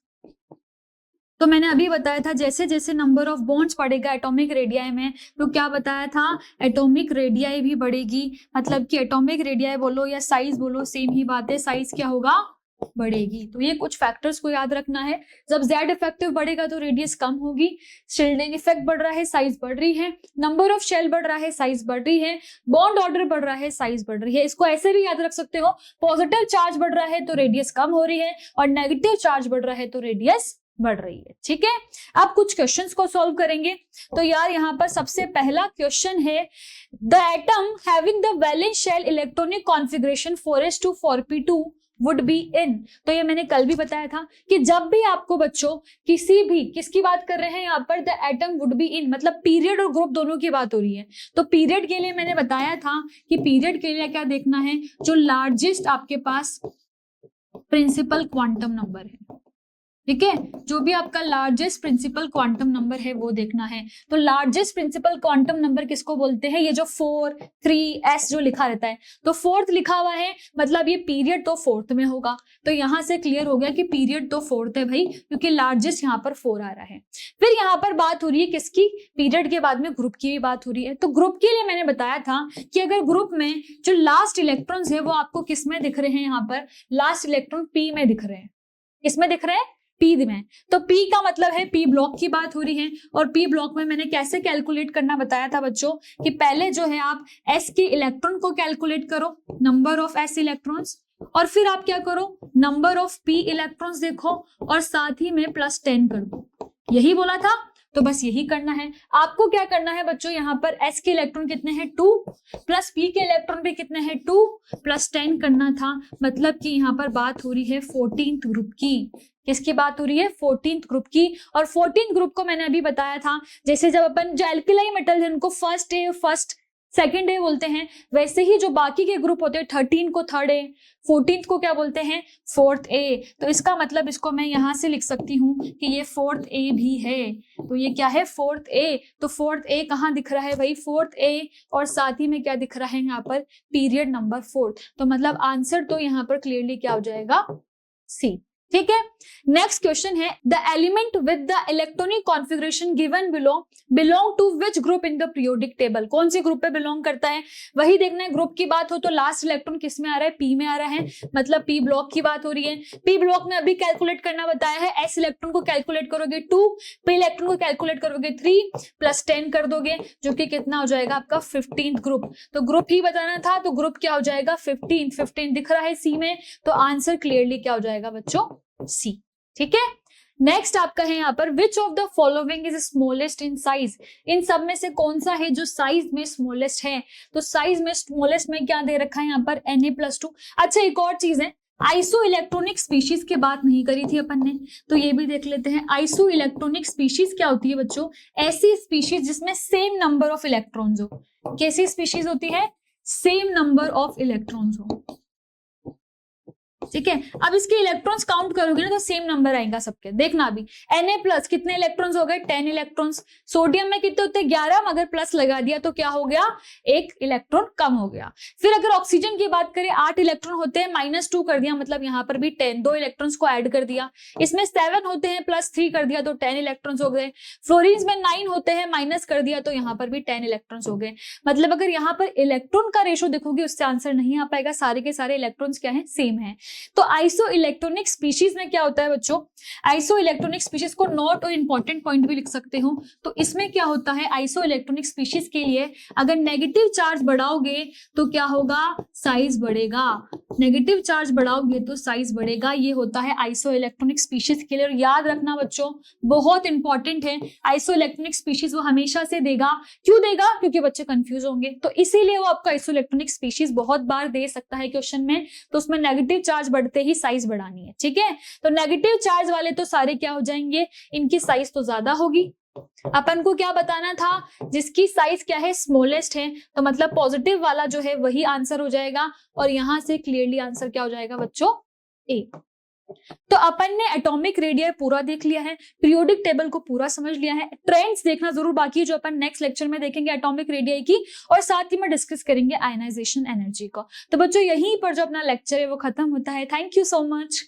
तो मैंने अभी बताया था जैसे जैसे नंबर ऑफ बॉन्ड्स बढ़ेगा एटॉमिक रेडियाई में, तो क्या बताया था, एटॉमिक रेडियाई भी बढ़ेगी। मतलब कि एटॉमिक रेडियाई बोलो या साइज बोलो, सेम ही बात है, साइज क्या होगा, बढ़ेगी। तो ये कुछ फैक्टर्स को याद रखना है। जब जेड इफेक्टिव बढ़ेगा तो रेडियस कम होगी, शील्डिंग इफेक्ट बढ़ रहा है, साइज बढ़ रही है, नंबर ऑफ शेल बढ़ रहा है, साइज बढ़ रही है, बॉन्ड ऑर्डर बढ़ रहा है, साइज बढ़ रही है। इसको ऐसे भी याद रख सकते हो, पॉजिटिव चार्ज बढ़ रहा है तो रेडियस कम हो रही है, और नेगेटिव चार्ज बढ़ रहा है तो रेडियस बढ़ रही है। ठीक है, अब कुछ क्वेश्चंस को सॉल्व करेंगे। तो यार यहाँ पर सबसे पहला क्वेश्चन है, the atom having the valence shell electronic configuration 4s2 4p2 would be in. तो ये मैंने कल भी बताया था कि जब भी आपको बच्चों किसी भी, किसकी बात कर रहे हैं यहाँ पर, द एटम वुड बी इन, मतलब पीरियड और ग्रुप दोनों की बात हो रही है। तो पीरियड के लिए मैंने बताया था कि पीरियड के लिए क्या देखना है, जो लार्जेस्ट आपके पास प्रिंसिपल क्वांटम नंबर है। ठीक है, जो भी आपका लार्जेस्ट प्रिंसिपल क्वांटम नंबर है वो देखना है। तो लार्जेस्ट प्रिंसिपल क्वांटम नंबर किसको बोलते हैं, ये जो 4, 3, S जो लिखा रहता है, तो फोर्थ लिखा हुआ है, मतलब ये पीरियड तो फोर्थ में होगा। तो यहां से क्लियर हो गया कि पीरियड तो फोर्थ है भाई, क्योंकि लार्जेस्ट यहाँ पर 4 आ रहा है। फिर यहाँ पर बात हो रही है किसकी, पीरियड के बाद में ग्रुप की भी बात हो रही है। तो ग्रुप के लिए मैंने बताया था कि अगर ग्रुप में जो लास्ट इलेक्ट्रॉन्स है वो आपको किस में दिख रहे हैं, यहाँ पर लास्ट इलेक्ट्रॉन P में दिख रहे हैं। किसमें दिख रहे हैं, P में। तो P का मतलब है P ब्लॉक की बात हो रही है, और P ब्लॉक में मैंने कैसे कैलकुलेट करना बताया था बच्चों, कि पहले जो है आप S के इलेक्ट्रॉन को कैलकुलेट करो, नंबर ऑफ S इलेक्ट्रॉन्स, और फिर आप क्या करो, नंबर ऑफ P इलेक्ट्रॉन्स देखो, और साथ ही में +10 कर दो। यही बोला था, तो बस यही करना है आपको। क्या करना है बच्चों, यहाँ पर S के इलेक्ट्रॉन कितने हैं, 2, प्लस P के इलेक्ट्रॉन भी कितने हैं, 2, +10 करना था। मतलब कि यहाँ पर बात हो रही है 14th ग्रुप की। किसकी बात हो रही है, 14th ग्रुप की। और 14th ग्रुप को मैंने अभी बताया था, जैसे जब अपन जो एल्किलाई मेटल है उनको फर्स्ट सेकेंड ए बोलते हैं। वैसे ही जो बाकी के ग्रुप होते हैं 13 को थर्ड ए, 14th को क्या बोलते हैं, फोर्थ ए। तो इसका मतलब इसको मैं यहां से लिख सकती हूँ कि ये फोर्थ ए भी है। तो ये क्या है, फोर्थ ए। तो फोर्थ ए कहाँ दिख रहा है भाई, फोर्थ ए, और साथ ही में क्या दिख रहा है यहाँ पर, पीरियड नंबर 4। तो मतलब आंसर तो यहाँ पर क्लियरली क्या हो जाएगा, सी। ठीक है, नेक्स्ट क्वेश्चन है, the element with the electronic configuration given belong to which group in the periodic table. कौन से ग्रुप पे बिलोंग करता है, वही देखना है। ग्रुप की बात हो तो लास्ट इलेक्ट्रॉन किस में आ रहा है, पी में आ रहा है, मतलब पी ब्लॉक की बात हो रही है। पी ब्लॉक में अभी कैलकुलेट करना बताया है, एस इलेक्ट्रॉन को कैलकुलेट करोगे 2, पी इलेक्ट्रॉन को कैलकुलेट करोगे 3 प्लस 10 कर दोगे, जो कि कितना हो जाएगा आपका 15th ग्रुप। तो ग्रुप ही बताना था, तो ग्रुप क्या हो जाएगा 15 दिख रहा है सी में। तो आंसर क्लियरली क्या हो जाएगा बच्चों, सी। ठीक है, नेक्स्ट आपका है यहाँ पर, which of the following is smallest in size. इन सब में से कौन सा है जो साइज में स्मॉलेस्ट है। तो साइज में स्मॉलेस्ट में क्या दे रखा है यहाँ पर, Na+2। अच्छा, एक और चीज है, आइसो इलेक्ट्रॉनिक स्पीशीज की बात नहीं करी थी अपन ने, तो ये भी देख लेते हैं। आइसो इलेक्ट्रॉनिक स्पीशीज क्या होती है बच्चों, ऐसी स्पीशीज जिसमें सेम नंबर ऑफ इलेक्ट्रॉन्स हो। कैसी स्पीशीज होती है, सेम नंबर ऑफ इलेक्ट्रॉन्स हो। ठीक है, अब इसके इलेक्ट्रॉन्स काउंट करोगे ना तो सेम नंबर आएगा सबके। देखना अभी Na+ कितने इलेक्ट्रॉन्स हो गए, 10 इलेक्ट्रॉन्स। सोडियम में कितने होते हैं, 11, मगर प्लस लगा दिया तो क्या हो गया, 1 इलेक्ट्रॉन कम हो गया। फिर अगर ऑक्सीजन की बात करें, 8 इलेक्ट्रॉन होते हैं, -2 कर दिया, मतलब यहाँ पर भी 10, 2 इलेक्ट्रॉन्स को ऐड कर दिया। इसमें 7 होते हैं, +3 कर दिया तो 10 इलेक्ट्रॉन्स हो गए। फ्लोरीन में 9 होते हैं, माइनस कर दिया तो यहाँ पर भी 10 इलेक्ट्रॉन्स हो गए। मतलब अगर यहाँ पर इलेक्ट्रॉन का रेशो देखोगे उससे आंसर नहीं आ पाएगा, सारे के सारे इलेक्ट्रॉन्स क्या है, सेम है। तो आइसो इलेक्ट्रॉनिक स्पीशीज में क्या होता है बच्चों, आइसो इलेक्ट्रॉनिक स्पीशीज को नोट और इंपॉर्टेंट पॉइंट भी लिख सकते हो। तो इसमें क्या होता है, आइसो इलेक्ट्रॉनिक स्पीशीज के लिए अगर नेगेटिव चार्ज बढ़ाओगे तो क्या होगा, साइज बढ़ेगा। नेगेटिव चार्ज बढ़ाओगे तो साइज बढ़ेगा। ये होता है आइसो इलेक्ट्रॉनिक स्पीशीज के लिए। और याद रखना बच्चों, बहुत इंपॉर्टेंट है, आइसो इलेक्ट्रॉनिक स्पीशीज वो हमेशा से देगा। क्यों देगा, क्योंकि बच्चे कंफ्यूज होंगे, तो इसीलिए वो आपका आइसो इलेक्ट्रॉनिक स्पीशीज बहुत बार दे सकता है क्वेश्चन में। तो उसमें नेगेटिव चार्ज बढ़ते ही साइज बढ़ानी है। ठीक है, तो नेगेटिव चार्ज वाले तो सारे क्या हो जाएंगे, इनकी साइज तो ज्यादा होगी। अपन को क्या बताना था, जिसकी साइज क्या है, स्मॉलेस्ट है, तो मतलब पॉजिटिव वाला जो है वही आंसर हो जाएगा। और यहां से क्लियरली आंसर क्या हो जाएगा बच्चों, ए। तो अपन ने एटॉमिक रेडियस पूरा देख लिया है, पीरियोडिक टेबल को पूरा समझ लिया है। ट्रेंड्स देखना जरूर बाकी है, जो अपन नेक्स्ट लेक्चर में देखेंगे एटॉमिक रेडियस की, और साथ ही में डिस्कस करेंगे आयनाइजेशन एनर्जी को। तो बच्चों यहीं पर जो अपना लेक्चर है वो खत्म होता है। Thank you so much.